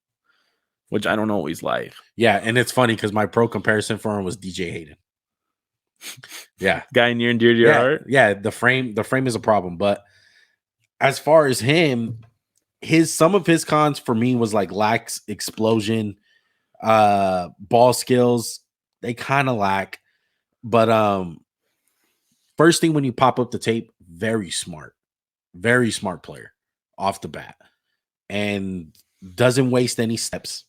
which I don't always like. Yeah, and it's funny because my pro comparison for him was DJ Hayden. Yeah. Guy near and dear to your heart? Yeah, the frame is a problem. But as far as him, some of his cons for me was like lacks explosion, ball skills. They kind of lack. But first thing when you pop up the tape, very smart player off the bat, and doesn't waste any steps.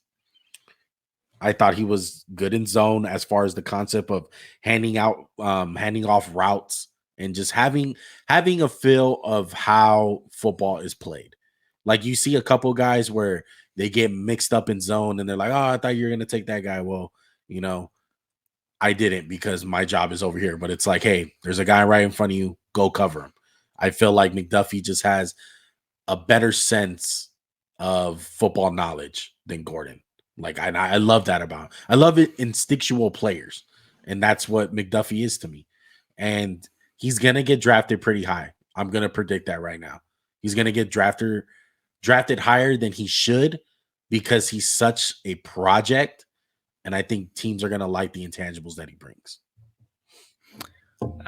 I thought he was good in zone as far as the concept of handing off routes and just having a feel of how football is played. Like, you see a couple guys where they get mixed up in zone and they're like, oh, I thought you were going to take that guy. Well, I didn't because my job is over here. But it's like, hey, there's a guy right in front of you. Go cover him. I feel like McDuffie just has a better sense of football knowledge than Gordon. Like, I love that about him. I love it instinctual players. And that's what McDuffie is to me. And he's going to get drafted pretty high. I'm going to predict that right now. He's going to get drafted higher than he should because he's such a project. And I think teams are going to like the intangibles that he brings.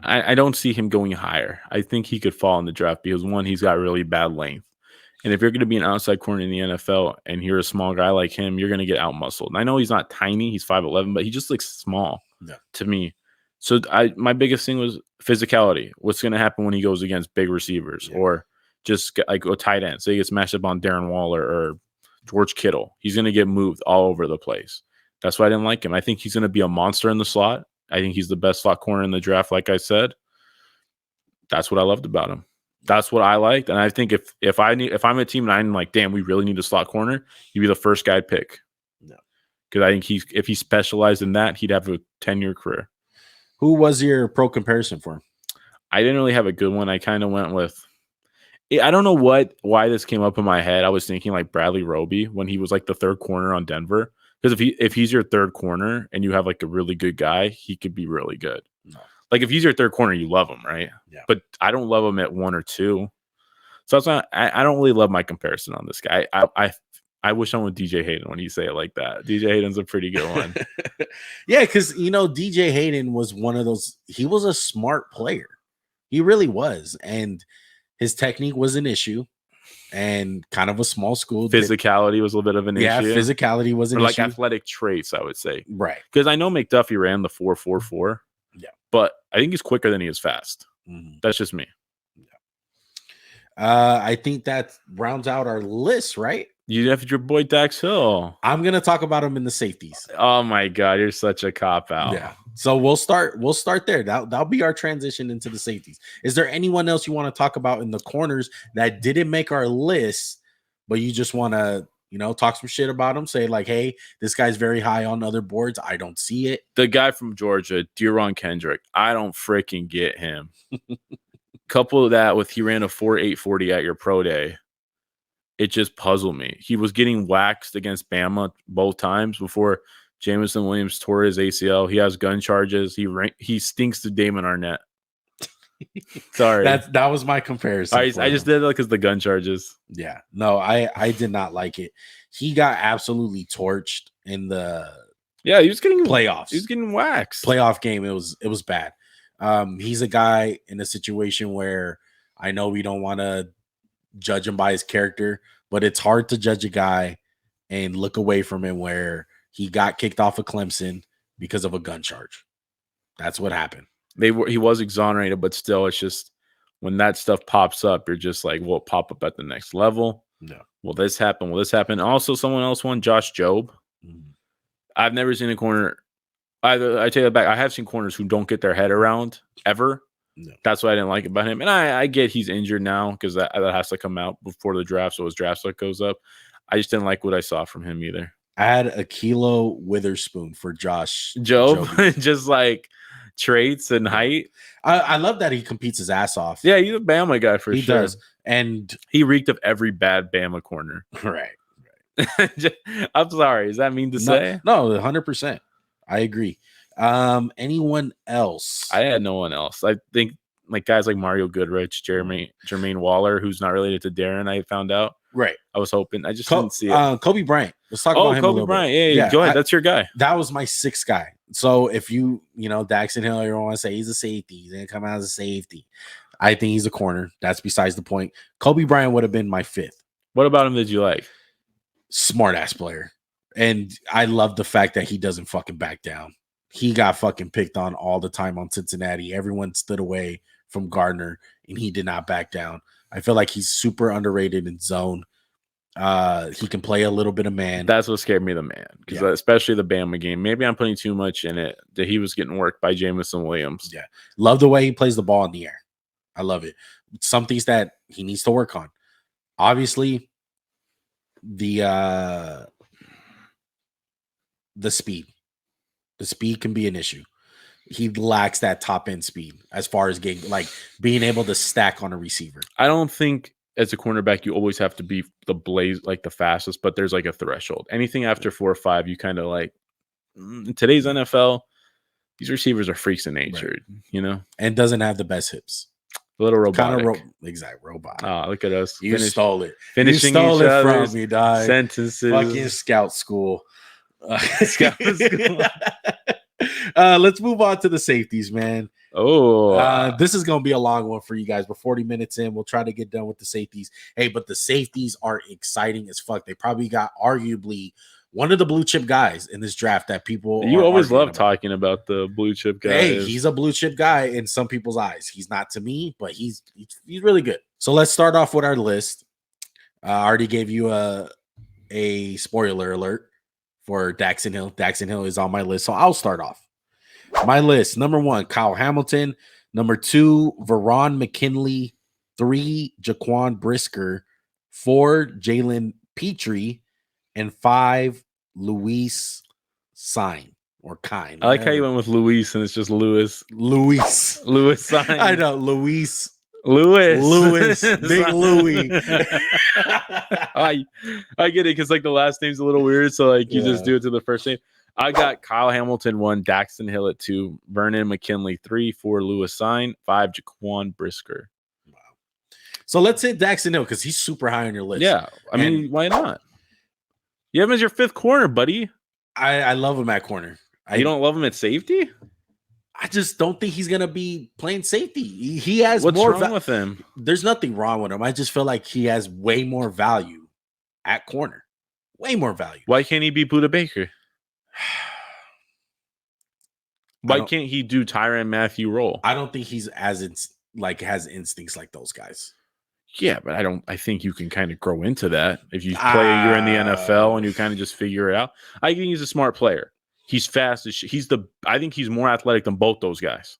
I don't see him going higher. I think he could fall in the draft because, one, he's got really bad length. And if you're going to be an outside corner in the NFL and you're a small guy like him, you're going to get out-muscled. And I know he's not tiny. He's 5'11", but he just looks small to me. So my biggest thing was physicality. What's going to happen when he goes against big receivers or just like a tight end? So he gets matched up on Darren Waller or George Kittle. He's going to get moved all over the place. That's why I didn't like him. I think he's going to be a monster in the slot. I think he's the best slot corner in the draft, like I said. That's what I loved about him. That's what I liked. And I think if I'm a team and I'm like, damn, we really need a slot corner, he'd be the first guy I'd pick. No. Because I think if he specialized in that, he'd have a 10-year career. Who was your pro comparison for him? I didn't really have a good one. I kind of went with I don't know why this came up in my head. I was thinking like Bradley Roby when he was like the third corner on Denver. Because if he's your third corner and you have like a really good guy, he could be really good. No. Like if he's your third corner, you love him, right? Yeah. But I don't love him at 1 or 2. So it's not. I don't really love my comparison on this guy. I wish I'm with DJ Hayden when you say it like that. DJ Hayden's a pretty good one. Yeah, because DJ Hayden was one of those. He was a smart player. He really was, and his technique was an issue. And kind of a small school. Physicality was a little bit of an issue. Yeah, physicality was an issue. Like athletic traits, I would say. Right. Because I know McDuffie ran the 4.44. Yeah. But I think he's quicker than he is fast. Mm-hmm. That's just me. Yeah. I think that rounds out our list, right? You have your boy Dax Hill. I'm going to talk about him in the safeties. Oh, my God. You're such a cop-out. Yeah. So we'll start there. That'll be our transition into the safeties. Is there anyone else you want to talk about in the corners that didn't make our list, but you just want to, talk some shit about him? Say like, hey, this guy's very high on other boards. I don't see it. The guy from Georgia, Verone Kendrick. I don't freaking get him. Couple of that with he ran a 4.840 at your pro day. It just puzzled me. He was getting waxed against Bama both times before Jameson Williams tore his ACL. He has gun charges. He stinks to Damon Arnett. Sorry. That was my comparison. I just did it because the gun charges. Yeah. No, I did not like it. He got absolutely torched in the he was getting playoffs. He was getting waxed. Playoff game. It was bad. He's a guy in a situation where I know we don't want to judge him by his character, but it's hard to judge a guy and look away from him where he got kicked off of Clemson because of a gun charge. That's what happened. He was exonerated, but still, it's just when that stuff pops up, you're just like, will it pop up at the next level? No. Will this happen? Will this happen? Also, someone else won, Josh Jobe. Mm-hmm. I've never seen a corner. I take that back. I have seen corners who don't get their head around ever. No. That's what I didn't like about him. And I get he's injured now because that has to come out before the draft, so his draft stock goes up. I just didn't like what I saw from him either. I had a Kilo Witherspoon for Josh Jobe. Just like traits and height. I love that he competes his ass off. Yeah, he's a Bama guy for sure. He does. And he reeked of every bad Bama corner. Right. I'm sorry. Is that mean to say? No, 100%. I agree. Anyone else? I had no one else. I think like guys like Mario Goodrich, Jermaine Waller, who's not related to Darren, I found out. Right. I was hoping. I just didn't see it. Kobe Bryant. Let's talk about him a little Bryant. bit. Yeah, go ahead. That's your guy. That was my sixth guy. So if Daxton Hill, you want to say he's a safety. He's going to come out as a safety. I think he's a corner. That's besides the point. Kobe Bryant would have been my fifth. What about him did you like? Smart ass player. And I love the fact that he doesn't fucking back down. He got fucking picked on all the time on Cincinnati. Everyone stood away from Gardner, and he did not back down. I feel like he's super underrated in zone. He can play a little bit of man. That's what scared me, the man, because especially the Bama game. Maybe I'm putting too much in it that he was getting worked by Jameson Williams. Yeah, love the way he plays the ball in the air. I love it. Some things that he needs to work on. Obviously, the speed. The speed can be an issue. he lacks that top end speed as far as getting being able to stack on a receiver. I don't think as a cornerback you always have to be the fastest, but there's like a threshold. Anything after 4 or 5, you kind of in today's NFL, these receivers are freaks in nature, and doesn't have the best hips. A little robotic. Robot. Oh, look at us. You stole it. Finishing you stole each it from other's me, dog. sentences. Fucking scout school. Scout school. Let's move on to the safeties, man. This is going to be a long one for you guys. We're 40 minutes in. We'll try to get done with the safeties. Hey, but the safeties are exciting as fuck. They probably got arguably one of the blue chip guys in this draft that people you always love talking about the blue chip guys. Hey, he's a blue chip guy in some people's eyes. He's not to me, but he's really good. So let's start off with our list. I already gave you a spoiler alert for Daxton Hill. Daxton Hill is on my list, so I'll start off. My list: number 1, Kyle Hamilton; number 2, Verone Mckinley; 3, Jaquan Brisker; 4, Jalen Pitre; and 5, Luis Cine or Kine. I like how you went with Luis and it's just Louis. Louis Cine. I know Louis, big Louis. I get it because the last name's a little weird, so you just do it to the first name. I got Kyle Hamilton 1, Daxton Hill at 2, Verone Mckinley 3, 4, Luis Cine, 5, Jaquan Brisker. Wow. So let's hit Daxton Hill because he's super high on your list. Yeah, I mean, why not? You have him as your 5th corner, buddy. I love him at corner. You don't love him at safety? I just don't think he's gonna be playing safety. He has what's more wrong with him? There's nothing wrong with him. I just feel like he has way more value at corner. Way more value. Why can't he be Buda Baker? Why can't he do Tyrann Mathieu role? I don't think he's has instincts like those guys. Yeah, but I think you can kind of grow into that if you you're in the NFL and you kind of just figure it out. I think he's a smart player. He's fast as shit. I think he's more athletic than both those guys.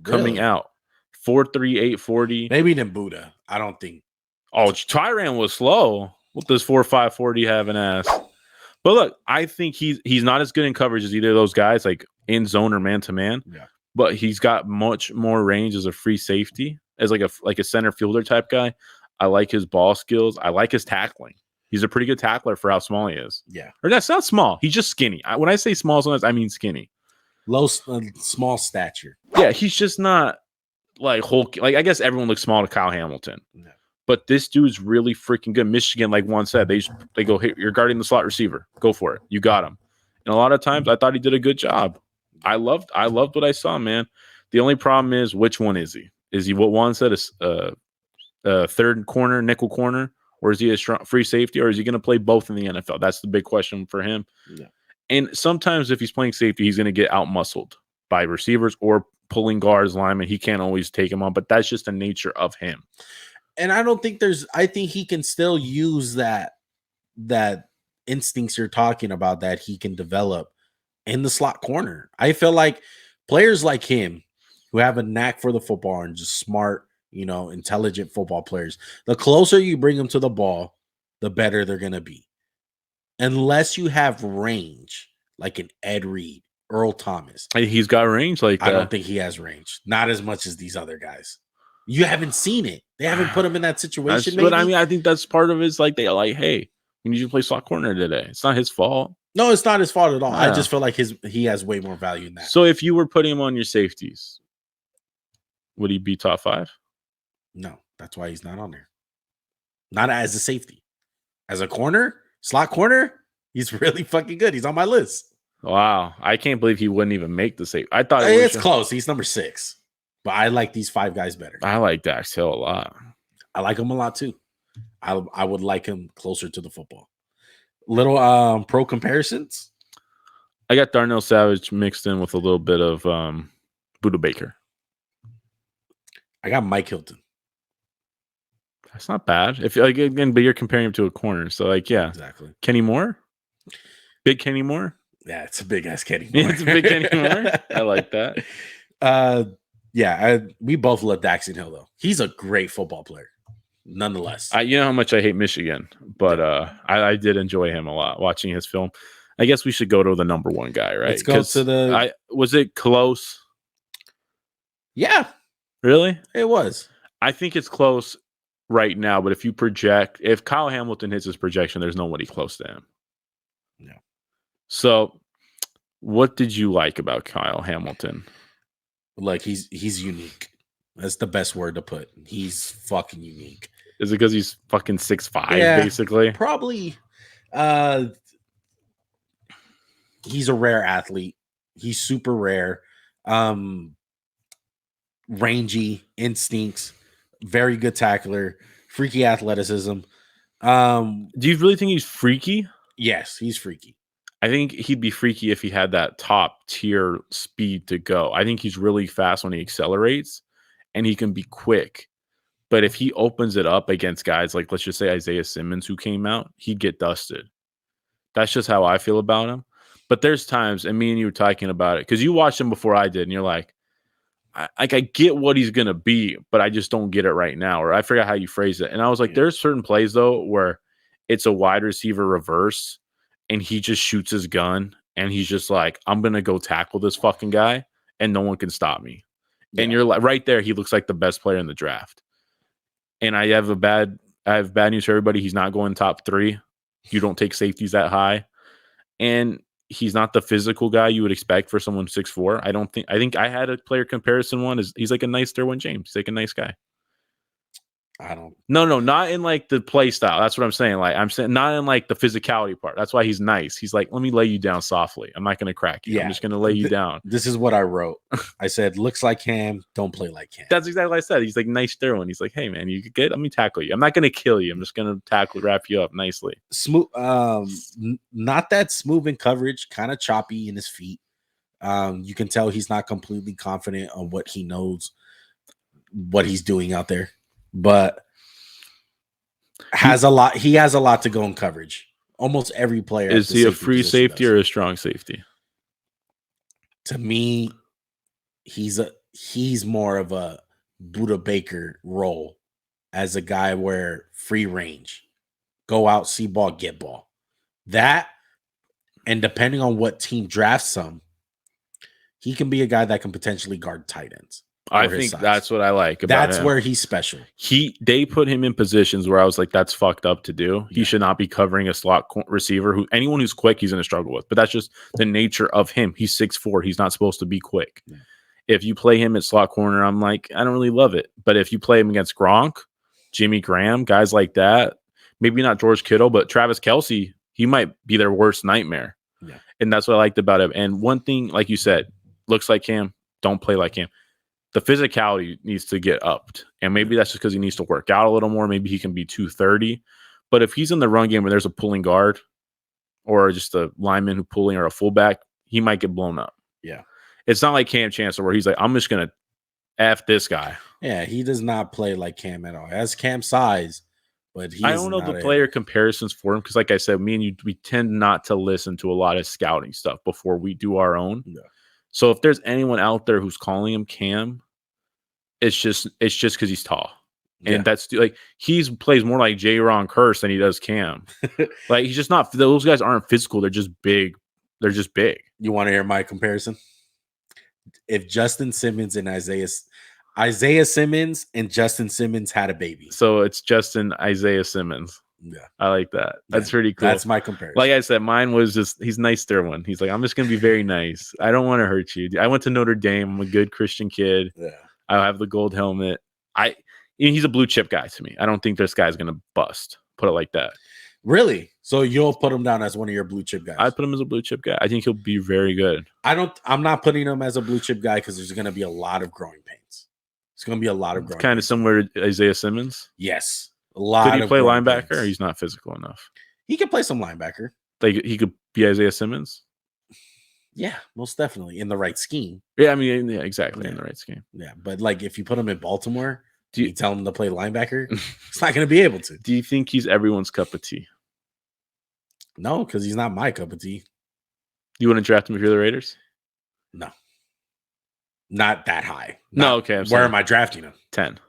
Really? Coming out 4.3, 840. Maybe than Buda. I don't think. Oh, Tyrann was slow. What does 4.5 40 have an ass? But look, I think he's not as good in coverage as either of those guys, like in zone or man to man. Yeah. But he's got much more range as a free safety, as like a center fielder type guy. I like his ball skills. I like his tackling. He's a pretty good tackler for how small he is. Yeah. Or that's not small. He's just skinny. When I say small, sometimes I mean skinny. Small stature. Yeah, he's just not Hulk. I guess everyone looks small to Kyle Hamilton. Yeah. But this dude's really freaking good. Michigan, like Juan said, they go, hey, you're guarding the slot receiver. Go for it. You got him. And a lot of times I thought he did a good job. I loved what I saw, man. The only problem is, which one is he? Is he what Juan said, a third corner, nickel corner? Or is he a strong free safety? Or is he going to play both in the NFL? That's the big question for him. Yeah. And sometimes if he's playing safety, he's going to get out-muscled by receivers or pulling guards, linemen. He can't always take him on, but that's just the nature of him. And I don't think I think he can still use that instincts you're talking about that he can develop in the slot corner. I feel like players like him who have a knack for the football and just smart, intelligent football players, the closer you bring them to the ball, the better they're going to be. Unless you have range, like an Ed Reed, Earl Thomas. He's got range like that. I don't think he has range. Not as much as these other guys. You haven't seen it. They haven't put him in that situation. But I mean, I think that's part of it. Is they're like, hey, we need you to play slot corner today. It's not his fault. No, it's not his fault at all. Yeah. I just feel like he has way more value in that. So if you were putting him on your safeties, would he be top 5? No, that's why he's not on there. Not as a safety. As a corner, slot corner, he's really fucking good. He's on my list. Wow. I can't believe he wouldn't even make the safety. I thought it's close. He's number 6. But I like these 5 guys better. I like Dax Hill a lot. I like him a lot too. I would like him closer to the football. Little pro comparisons. I got Darnell Savage mixed in with a little bit of Buda Baker. I got Mike Hilton. That's not bad. But you're comparing him to a corner. So yeah. Exactly. Kenny Moore? Big Kenny Moore? Yeah, it's a big ass Kenny Moore. It's a big Kenny Moore. I like that. Yeah, we both love Daxton Hill, though. He's a great football player, nonetheless. You know how much I hate Michigan, but I did enjoy him a lot, watching his film. I guess we should go to the number one guy, right? Let's go to the. Was it close? Yeah, Really? it was. I think it's close right now, but if Kyle Hamilton hits his projection, there's nobody close to him. No. So, what did you like about Kyle Hamilton? Like he's unique. That's the best word to put. He's fucking unique. Is it because he's fucking 6'5", basically? Probably. He's a rare athlete. He's super rare. Rangy instincts, very good tackler, freaky athleticism. Do you really think he's freaky? Yes, he's freaky. I think he'd be freaky if he had that top tier speed to go. I think he's really fast when he accelerates, and he can be quick. But if he opens it up against guys like, let's just say Isaiah Simmons, who came out, he'd get dusted. That's just how I feel about him. But there's times, and me and you were talking about it, because you watched him before I did, and you're like, I get what he's going to be, but I just don't get it right now. Or I forgot how you phrase it. And I was like, there's certain plays, though, where it's a wide receiver reverse, and he just shoots his gun, and he's just like, I'm going to go tackle this fucking guy, and no one can stop me. Yeah. And you're like, right there, he looks like the best player in the draft. And I have bad news for everybody. He's not going top 3. You don't take safeties that high. And he's not the physical guy you would expect for someone 6'4". I think I had a player comparison one. He's like a nice Derwin James. He's like a nice guy. No, not in like the play style. That's what I'm saying. Like I'm saying not in like the physicality part. That's why he's nice. He's like, let me lay you down softly. I'm not going to crack you. Yeah, I'm just going to lay you down. This is what I wrote. I said, looks like Cam, don't play like Cam. That's exactly what I said. He's like nice Derwin. He's like, hey man, you good? Let me tackle you. I'm not going to kill you. I'm just going to wrap you up nicely. Smooth, not that smooth in coverage, kind of choppy in his feet. You can tell he's not completely confident on what he knows, what he's doing out there, but he has a lot to go in coverage. Almost every player. Is he a free safety or a strong safety? To me, he's more of a Buda Baker role as a guy where free range, go out, see ball, get ball. That, and depending on what team drafts him, he can be a guy that can potentially guard tight ends. I think that's what I like about That's him. where he's special. They put him in positions where I was like, that's fucked up to do. He should not be covering a slot receiver. Anyone who's quick, he's going to struggle with. But that's just the nature of him. He's 6'4". He's not supposed to be quick. Yeah. If you play him at slot corner, I'm like, I don't really love it. But if you play him against Gronk, Jimmy Graham, guys like that, maybe not George Kittle, but Travis Kelce, he might be their worst nightmare. Yeah. And that's what I liked about him. And one thing, like you said, looks like him, don't play like him. The physicality needs to get upped. And maybe that's just because he needs to work out a little more. Maybe he can be 230. But if he's in the run game where there's a pulling guard or just a lineman who pulling or a fullback, he might get blown up. Yeah. It's not like Cam Chancellor where he's like, I'm just going to F this guy. Yeah, he does not play like Cam at all. He has Cam size, but I don't know the player comparisons for him because, like I said, me and you, we tend not to listen to a lot of scouting stuff before we do our own. Yeah. So if there's anyone out there who's calling him Cam, it's just because he's tall. And that's like plays more like J-Ron Curse than he does Cam. Like he's just not, those guys aren't physical, they're just big. They're just big. You want to hear my comparison? If Justin Simmons and Isaiah Simmons and Justin Simmons had a baby. So it's Justin Isaiah Simmons. Yeah. I like that. That's pretty cool. That's my comparison. Like I said, mine was just, he's nice there one. He's like, I'm just going to be very nice. I don't want to hurt you. I went to Notre Dame. I'm a good Christian kid. Yeah. I have the gold helmet. He's a blue chip guy to me. I don't think this guy's going to bust. Put it like that. Really? So you'll put him down as one of your blue chip guys? I put him as a blue chip guy. I think he'll be very good. I'm not putting him as a blue chip guy because there's going to be a lot of growing pains. It's going to be a lot of growing kind of similar to Isaiah Simmons. Yes. A lot. Could he play linebacker or he's not physical enough? He could play some linebacker. Like he could be Isaiah Simmons? Yeah, most definitely. In the right scheme. Yeah, I mean, yeah, exactly. In the right scheme. Yeah, but like if you put him in Baltimore, do you tell him to play linebacker? He's not going to be able to. Do you think he's everyone's cup of tea? No, because he's not my cup of tea. You want to draft him if you're the Raiders? No. Not that high. No, okay. Where am I drafting him? 10.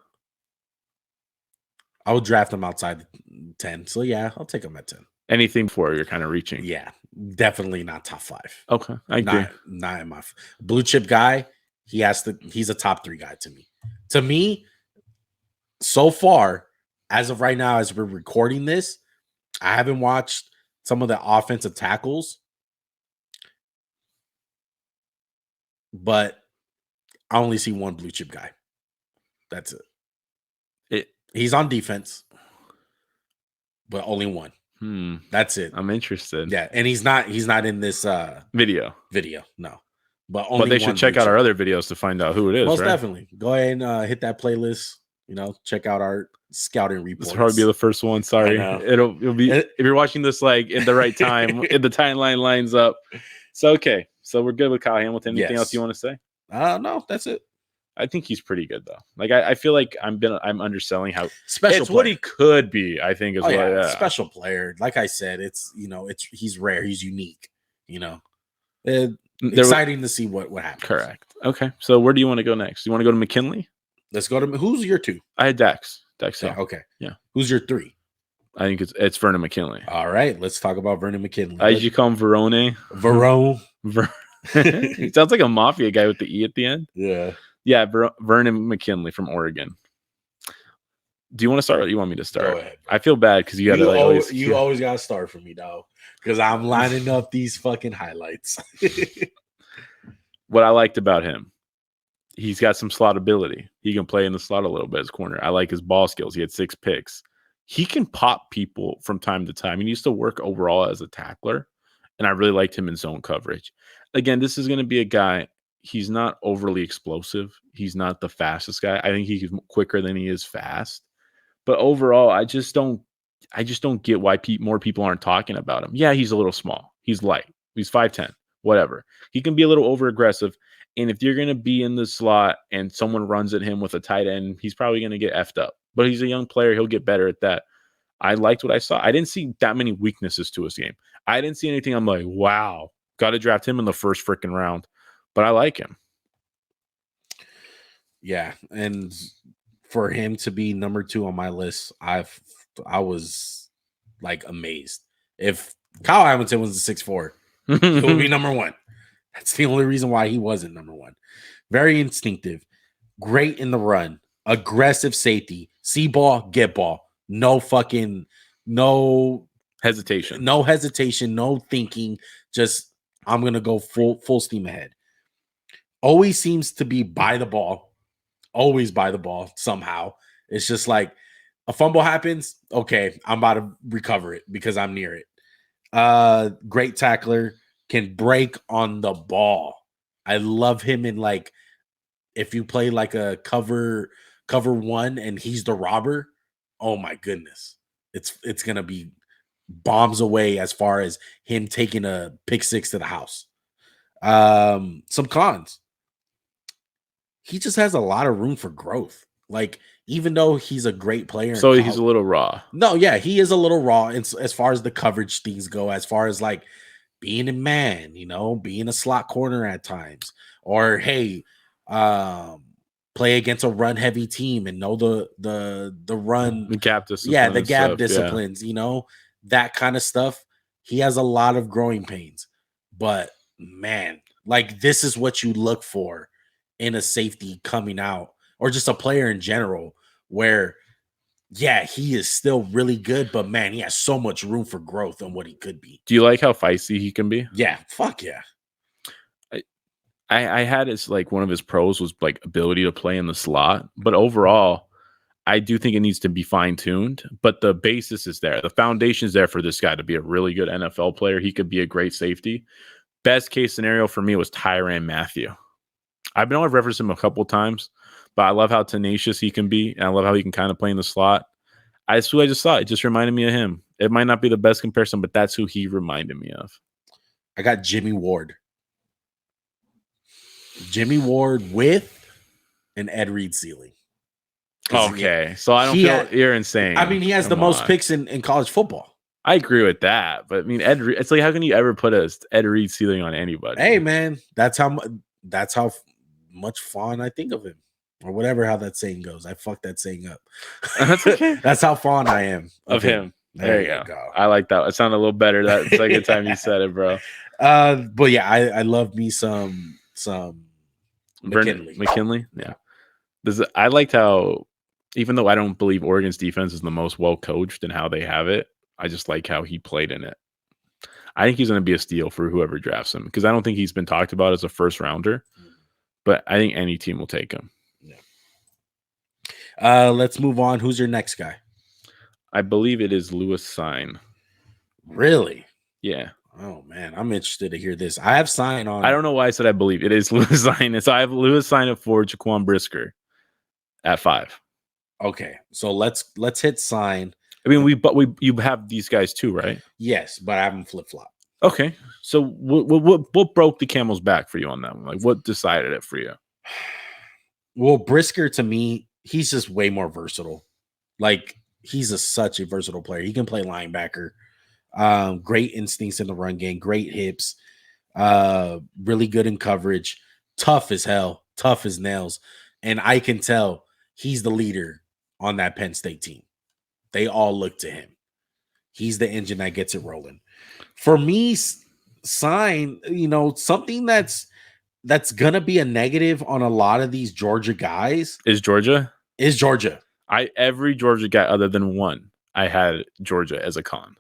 I would draft him outside 10. So, yeah, I'll take him at 10. Anything before you're kind of reaching. Yeah. Definitely not top 5. Okay, I agree. Not in my blue chip guy. He's a top 3 guy to me. To me, so far, as of right now, as we're recording this, I haven't watched some of the offensive tackles, but I only see one blue chip guy. That's it. He's on defense, but only one. That's it. I'm interested. Yeah, and he's not in this video. No, but only. But they should check out our other videos to find out who it is. Most right? definitely. Go ahead and hit that playlist. Check out our scouting reports. This will probably be the first one. Sorry, it'll be if you're watching this like in the right time, if the timeline lines up. So okay, so we're good with Kyle Hamilton. Anything else you want to say? No, that's it. I think he's pretty good though. Like I feel like I'm underselling how special. It's what he could be. I think is special player. Like I said, it's he's rare. He's unique. Exciting to see what happens. Correct. Okay, so where do you want to go next? You want to go to McKinley? Let's go to who's your 2? I had Dax Hill. Yeah, okay. Yeah. Who's your 3? I think it's Verone Mckinley. All right, let's talk about Verone Mckinley. Did you call him Verone? He sounds like a mafia guy with the E at the end. Yeah. Yeah, Verone Mckinley from Oregon. Do you want to start or you want me to start? Go ahead. I feel bad because you got to you always got to start for me, though, because I'm lining up these fucking highlights. What I liked about him, he's got some slot ability. He can play in the slot a little bit as corner. I like his ball skills. He had 6 picks. He can pop people from time to time. He needs to work overall as a tackler, and I really liked him in zone coverage. Again, this is going to be a guy. He's not overly explosive. He's not the fastest guy. I think he's quicker than he is fast. But overall, I just don't get why more people aren't talking about him. Yeah, he's a little small. He's light. He's 5'10", whatever. He can be a little over aggressive. And if you're going to be in the slot and someone runs at him with a tight end, he's probably going to get effed up. But he's a young player. He'll get better at that. I liked what I saw. I didn't see that many weaknesses to his game. I didn't see anything I'm like, wow, got to draft him in the first freaking round. But I like him. Yeah, and for him to be number 2 on my list, I was like amazed. If Kyle Hamilton was a 6'4", it would be number 1. That's the only reason why he wasn't number 1. Very instinctive, great in the run, aggressive safety, see ball, get ball, no hesitation, no thinking. Just I'm gonna go full steam ahead. Always seems to be by the ball, always by the ball somehow. It's just like a fumble happens. Okay, I'm about to recover it because I'm near it. Great tackler, can break on the ball. I love him in like if you play like a cover 1 and he's the robber. Oh my goodness, it's gonna be bombs away as far as him taking a pick 6 to the house. Some cons. He just has a lot of room for growth. Like, even though he's a great player. So he's a little raw. No, yeah, he is a little raw as far as the coverage things go, as far as like being a man, being a slot corner at times. Or, hey, play against a run heavy team and know the run. The gap discipline. Yeah, the gap disciplines, that kind of stuff. He has a lot of growing pains. But, man, like this is what you look for in a safety coming out, or just a player in general, where, yeah, he is still really good, but man, he has so much room for growth on what he could be. Do you like how feisty he can be? Yeah, fuck yeah. I had his like one of his pros was like ability to play in the slot, but overall, I do think it needs to be fine-tuned. But the basis is there, the foundation is there for this guy to be a really good NFL player. He could be a great safety. Best case scenario for me was Tyrann Mathieu. I've referenced him a couple times, but I love how tenacious he can be, and I love how he can kind of play in the slot. That's who I just saw. It just reminded me of him. It might not be the best comparison, but that's who he reminded me of. I got Jimmy Ward. Jimmy Ward with an Ed Reed ceiling. Okay, so I don't feel you're insane. I mean, he has the most picks in college football. I agree with that, but I mean, Ed Reed, it's like, how can you ever put a Ed Reed ceiling on anybody? Hey, man, that's how much fond I think of him, or whatever how that saying goes. I fucked that saying up. That's okay. That's how fond I am of him. There you go. I like that. It sounded a little better that second time you said it, bro. But yeah, I love me some McKinley. Yeah. I liked how, even though I don't believe Oregon's defense is the most well coached and how they have it, I just like how he played in it. I think he's going to be a steal for whoever drafts him because I don't think he's been talked about as a first rounder, but I think any team will take him. Yeah. Let's move on. Who's your next guy? I believe it is Lewis Cine. Really? Yeah. Oh man, I'm interested to hear this. I have Cine on. I don't know why I said I believe it is Lewis Cine. So I have Lewis Cine at 4, Jaquan Brisker at 5. Okay, so let's hit Cine. I mean, you have these guys too, right? Yes, but I have them flip flop. Okay, so what broke the camel's back for you on that one? Like, what decided it for you? Well, Brisker to me, he's just way more versatile. Like he's such a versatile player. He can play linebacker. Great instincts in the run game, great hips, really good in coverage, tough as hell, tough as nails. And I can tell he's the leader on that Penn State team. They all look to him. He's the engine that gets it rolling. For me, Cine, something that's gonna be a negative on a lot of these Georgia guys is Georgia. Every Georgia guy other than one, I had Georgia as a con.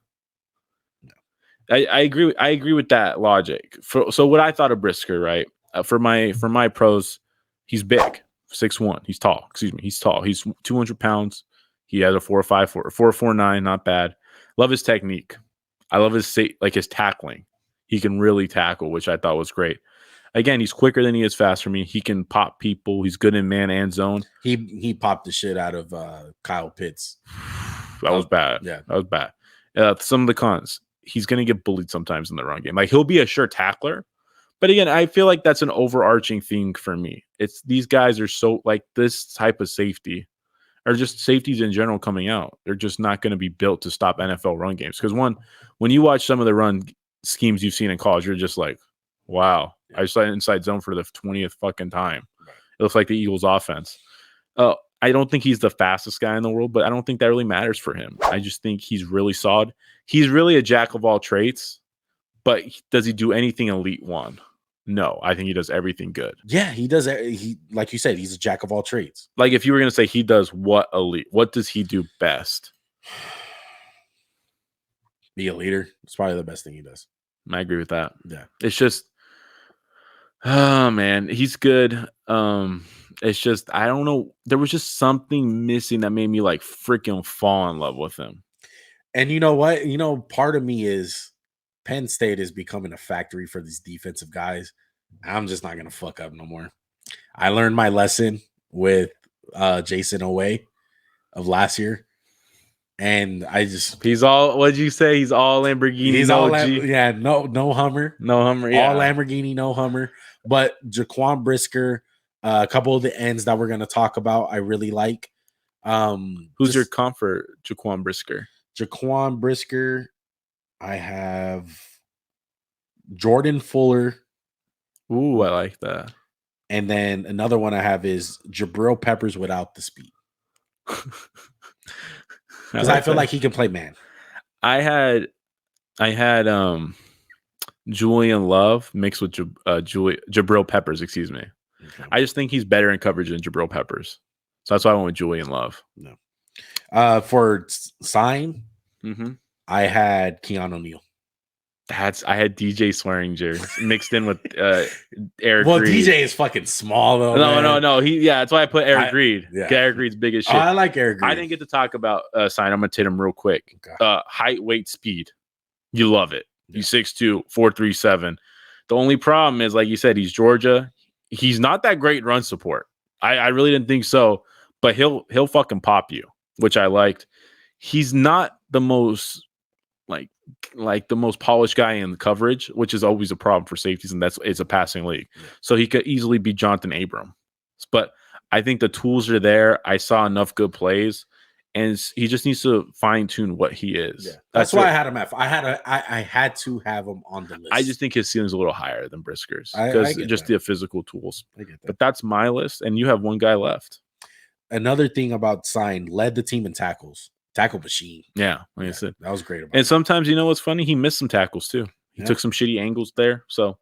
I agree with that logic. So what I thought of Brisker, right? For my pros, he's big, 6'1". He's tall. He's tall. He's 200 pounds. He has a 4.54, 4.49, not bad. Love his technique. I love his tackling. He can really tackle, which I thought was great. Again, he's quicker than he is fast for me. He can pop people. He's good in man and zone. He popped the shit out of Kyle Pitts. That was bad. Yeah, that was bad. Some of the cons. He's going to get bullied sometimes in the run game. Like, he'll be a sure tackler. But again, I feel like that's an overarching thing for me. It's these guys are so, like, this type of safety, or just safeties in general coming out, they're just not going to be built to stop NFL run games. Because when you watch some of the run schemes you've seen in college, you're just like, wow, I just saw inside zone for the 20th fucking time. It looks like the Eagles offense. I don't think he's the fastest guy in the world, but I don't think that really matters for him. I just think he's really solid. He's really a jack of all trades, but does he do anything elite one? No, I think he does everything good. Yeah, he does. He, like you said, he's a jack of all trades. Like, if you were going to say he does what elite, what does he do best? Be a leader. It's probably the best thing he does. I agree with that. Yeah. It's just, oh man, he's good. It's just, I don't know. There was just something missing that made me like freaking fall in love with him. And you know what? Part of me is Penn State is becoming a factory for these defensive guys. I'm just not going to fuck up no more. I learned my lesson with Jason Oweh of last year. And he's all, what'd you say? He's all Lamborghini. He's all, no Hummer. No Hummer. Yeah. All Lamborghini, no Hummer. But Jaquan Brisker, a couple of the ends that we're going to talk about, I really like. Who's your comfort, Jaquan Brisker? Jaquan Brisker, I have Jordan Fuller. Ooh, I like that. And then another one I have is Jabril Peppers without the speed. Because I feel like he can play man. I had Julian Love mixed with Jabril Peppers, excuse me. Okay. I just think he's better in coverage than Jabril Peppers. So that's why I went with Julian Love. No. For Cine, I had Keanu Neal. I had DJ Swearinger mixed in with Eric Well, Reed. DJ is fucking small though. No. That's why I put Eric Reed. Yeah. Eric Reed's big as shit. I like Eric Reed. I didn't get to talk about Cine. I'm gonna take him real quick. Okay. Height, weight, speed. You love it. Yeah. He's 6'2", 4.37. The only problem is, like you said, he's Georgia. He's not that great in run support. I really didn't think so, but he'll fucking pop you, which I liked. He's not the most like the most polished guy in the coverage, which is always a problem for safeties, and it's a passing league. Yeah. So he could easily be Jonathan Abram. But I think the tools are there. I saw enough good plays, and he just needs to fine tune what he is. Yeah. That's why I had him at. I had to have him on the list. I just think his ceiling's a little higher than Brisker's because just the physical tools. But that's my list, and you have one guy left. Another thing about Cine, led the team in tackles. tackle machine. Yeah, like I said, that was great. And sometimes, you know what's funny? He missed some tackles too. He took some shitty angles there. So,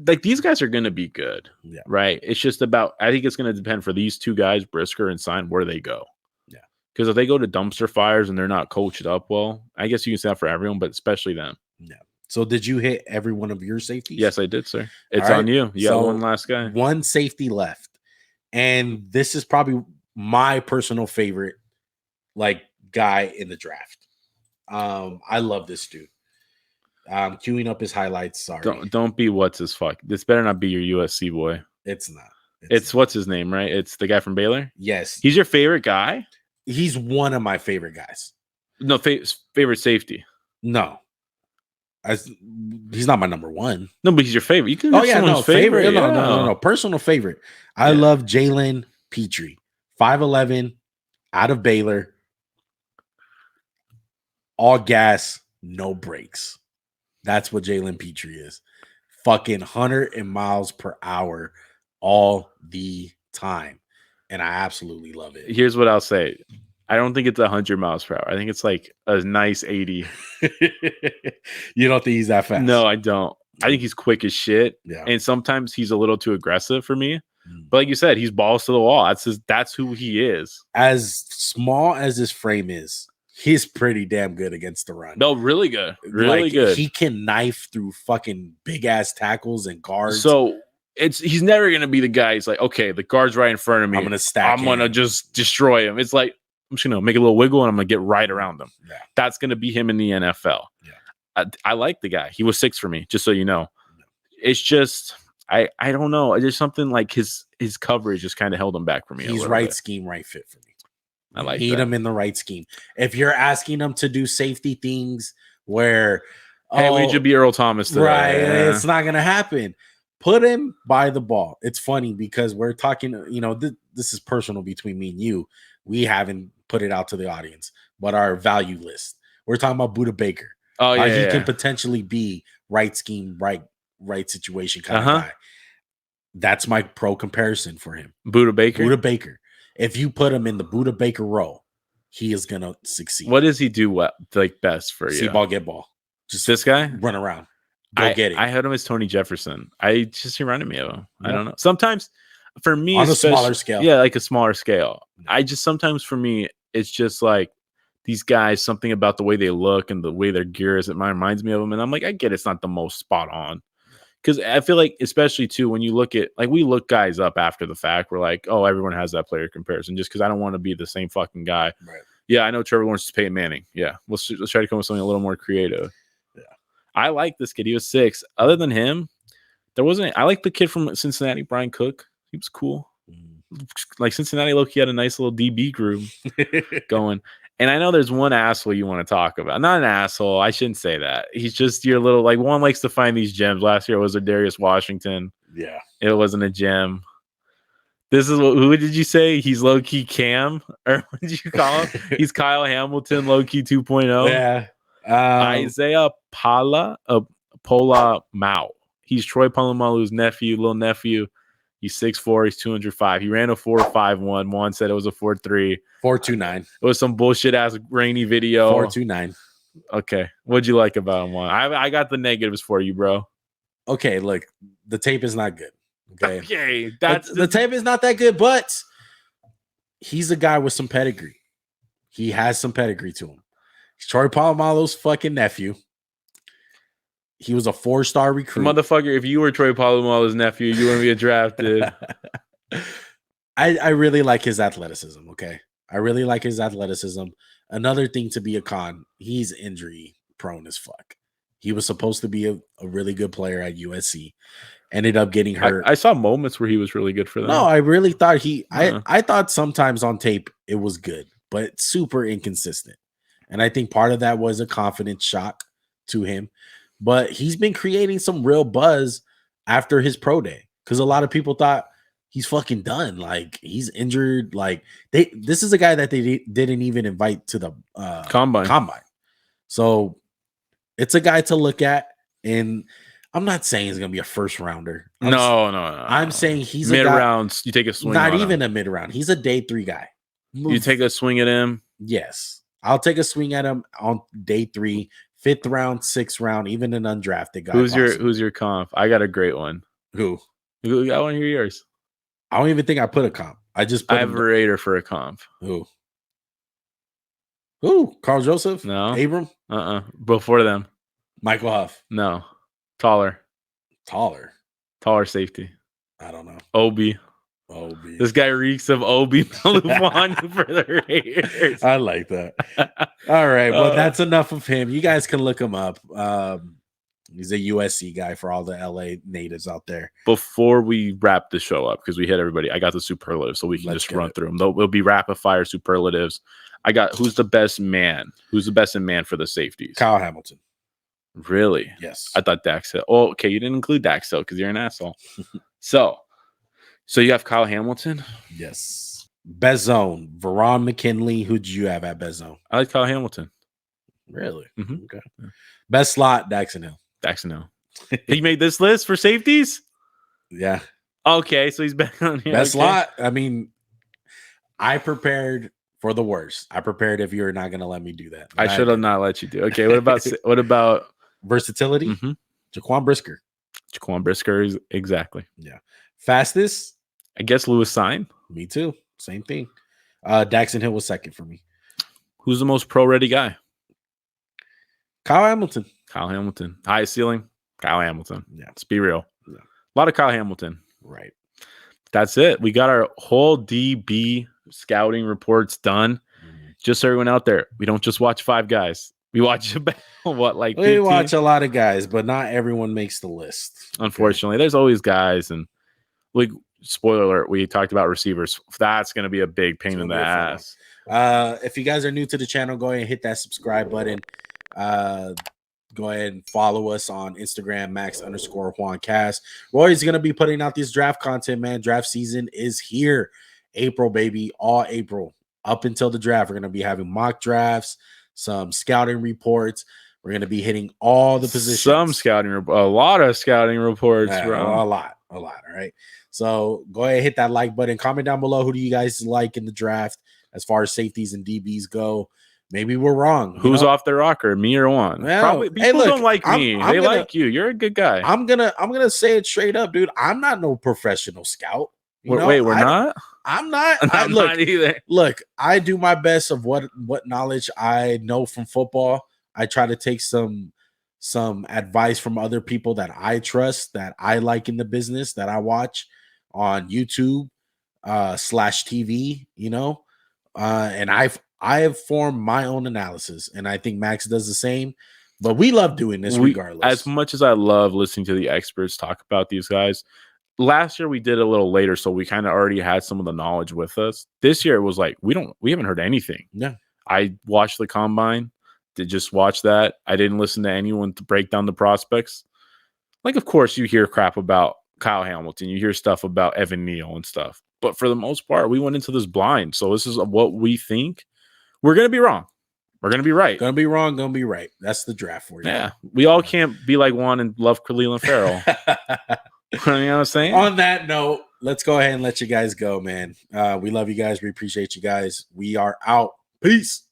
like, these guys are going to be good, right? It's just about, I think it's going to depend for these two guys, Brisker and Cine, where they go. Yeah. Because if they go to dumpster fires and they're not coached up well, I guess you can say that for everyone, but especially them. Yeah. So did you hit every one of your safeties? Yes, I did, sir. It's on you. You got one last guy. One safety left. And this is probably my personal favorite, like, guy in the draft. I love this dude. Queuing up his highlights. Sorry. Don't be what's his fuck. This better not be your USC boy. It's not. It's what's his name, right? It's the guy from Baylor. Yes. He's your favorite guy? He's one of my favorite guys. No, favorite safety. No. He's not my number one. No, but he's your favorite. You can favorite. No. Personal favorite. I love Jalen Pitre. 5'11", out of Baylor. All gas, no brakes. That's what Jalen Pitre is. Fucking 100 miles per hour all the time. And I absolutely love it. Here's what I'll say. I don't think it's 100 miles per hour. I think it's like a nice 80. You don't think he's that fast? No, I don't. I think he's quick as shit. Yeah. And sometimes he's a little too aggressive for me. But like you said, he's balls to the wall. That's who he is. As small as his frame is, he's pretty damn good against the run. No, really good. Really good. He can knife through fucking big ass tackles and guards. So he's never gonna be the guy. He's like, okay, the guard's right in front of me. I'm gonna stack. I'm gonna just destroy him. It's like, I'm just gonna make a little wiggle and I'm gonna get right around him. Yeah. That's gonna be him in the NFL. Yeah. I like the guy. He was 6 for me, just so you know. Yeah. It's just I don't know. There's something like his coverage just kind of held him back for me. He's right scheme, right fit for me. I like need him in the right scheme. If you're asking him to do safety things where, hey, we need you to be Earl Thomas today. Right, it's not gonna happen. Put him by the ball. It's funny because we're talking, you know, this is personal between me and you. We haven't put it out to the audience, but our value list. We're talking about Budda Baker. Oh yeah, he can potentially be right scheme, right situation kind of guy. That's my pro comparison for him. Budda Baker. If you put him in the Budda Baker role, he is gonna succeed. What does he do best for you? See ball, get ball. Just this guy run around. Go get it. I had him as Tony Jefferson. He reminded me of him. Yep. I don't know. Sometimes for me, on a smaller scale. Yeah, like a smaller scale. Sometimes for me, it's just like these guys, something about the way they look and the way their gear is, it reminds me of them. And I'm like, I get it's not the most spot on. Because I feel like, especially too, when you look at, like, we look guys up after the fact, we're like, oh, everyone has that player comparison, just because I don't want to be the same fucking guy. Right. Yeah, I know Trevor Lawrence is Peyton Manning. Yeah, let's try to come with something a little more creative. Yeah, I like this kid. He was 6. Other than him, there wasn't. I like the kid from Cincinnati, Brian Cook. He was cool. Like Cincinnati, he had a nice little DB group going. And I know there's one asshole you want to talk about. Not an asshole. I shouldn't say that. He's just your little, like, one likes to find these gems. Last year it was a Darius Washington. Yeah. It wasn't a gem. This is who did you say? He's low-key Cam? Or what did you call him? He's Kyle Hamilton, low-key 2.0. Yeah. Isaiah Pola Mao. He's Troy Polamalu's little nephew. He's 6'4", he's 205. He ran a 4.51. Juan said it was a 4.3. 4.29. It was some bullshit ass rainy video. 4.29. Okay. What'd you like about him, Juan? I got the negatives for you, bro. Okay, look, the tape is not good. Okay. The tape is not that good, but he's a guy with some pedigree. He has some pedigree to him. He's Troy Polamalu's fucking nephew. He was a 4-star recruit. Motherfucker, if you were Troy Polamalu's nephew, you wouldn't be drafted. I really like his athleticism, okay? I really like his athleticism. Another thing to be a con, he's injury prone as fuck. He was supposed to be a really good player at USC. Ended up getting hurt. I saw moments where he was really good for them. No, I really thought I thought sometimes on tape it was good, but super inconsistent. And I think part of that was a confidence shock to him. But he's been creating some real buzz after his pro day because a lot of people thought he's fucking done. Like, he's injured. Like, this is a guy that they didn't even invite to the combine. So it's a guy to look at. And I'm not saying he's gonna be a first rounder. No. I'm saying he's mid rounds. You take a swing. Not even a mid round. He's a day 3 guy. You take a swing at him. Yes. I'll take a swing at him on day 3, 5th round, 6th round, even an undrafted guy. Who's your comp? I got a great one. Who? I want to hear yours. I don't even think I put a comp. I have a Raider for a comp. Who? Carl Joseph? No. Abram? Before them. Michael Huff? No. Taller I safety. don't know. Obi. This guy reeks of Obi Malufanu for the Raiders. I like that. All right. Well, that's enough of him. You guys can look him up. He's a USC guy for all the LA natives out there. Before we wrap the show up, because we hit everybody, I got the superlatives, so we can just run through them. They'll be rapid fire superlatives. I got who's the best man? Who's the best in man for the safeties? Kyle Hamilton. Really? Yes. I thought Dax Hill. Oh, okay. You didn't include Dax Hill because you're an asshole. So you have Kyle Hamilton? Yes. Best zone, Verone McKinley. Who did you have at best zone? I like Kyle Hamilton. Really? Mm-hmm. Okay. Best slot, Daxton Hill. He made this list for safeties? Yeah. Okay, so he's back on here. Best slot. I mean, I prepared for the worst. I prepared if you're not going to let me do that. I should have not let you do. Okay, what about versatility? Mm-hmm. Jaquan Brisker. Jaquan Brisker is exactly. Yeah. Fastest? I guess Lewis Cine. Me too. Same thing. Daxton Hill was second for me. Who's the most pro-ready guy? Kyle Hamilton. Highest ceiling? Kyle Hamilton. Yeah. Let's be real. Yeah. A lot of Kyle Hamilton. Right. That's it. We got our whole DB scouting reports done. Mm-hmm. Just so everyone out there, we don't just watch 5 guys. We watch about we 15? Watch a lot of guys, but not everyone makes the list. Unfortunately, there's always guys, and spoiler alert, we talked about receivers. That's going to be a big pain in the ass. If you guys are new to the channel, go ahead and hit that subscribe button. Go ahead and follow us on Instagram, Max&JuanCast. Roy's going to be putting out this draft content, man. Draft season is here. April, baby. All April. Up until the draft, we're going to be having mock drafts, some scouting reports. We're going to be hitting all the positions. A lot of scouting reports, bro. A lot. All right. So go ahead and hit that like button. Comment down below, who do you guys like in the draft as far as safeties and DBs go? Maybe we're wrong. Who's off their rocker, me or Juan? Well, probably people don't like me. They like you. You're a good guy. I'm gonna say it straight up, dude. I'm not no professional scout. Wait, we're not? I'm not. I'm not either. Look, I do my best of what knowledge I know from football. I try to take some advice from other people that I trust, that I like in the business, that I watch on YouTube /TV, and I have formed my own analysis, and I think Max does the same. But we love doing this regardless. As much as I love listening to the experts talk about these guys, last year we did a little later, so we kind of already had some of the knowledge with us. This year it was like we haven't heard anything. Yeah, I watched the combine. Did just watch that. I didn't listen to anyone to break down the prospects. Like, of course, you hear crap about Kyle Hamilton. You hear stuff about Evan Neal and stuff. But for the most part, we went into this blind. So this is what we think. We're going to be wrong. We're going to be right. Going to be wrong, going to be right. That's the draft for you. Yeah. We all can't be like Juan and love Cleveland Farrell. You know what I'm saying? On that note, let's go ahead and let you guys go, man. We love you guys. We appreciate you guys. We are out. Peace.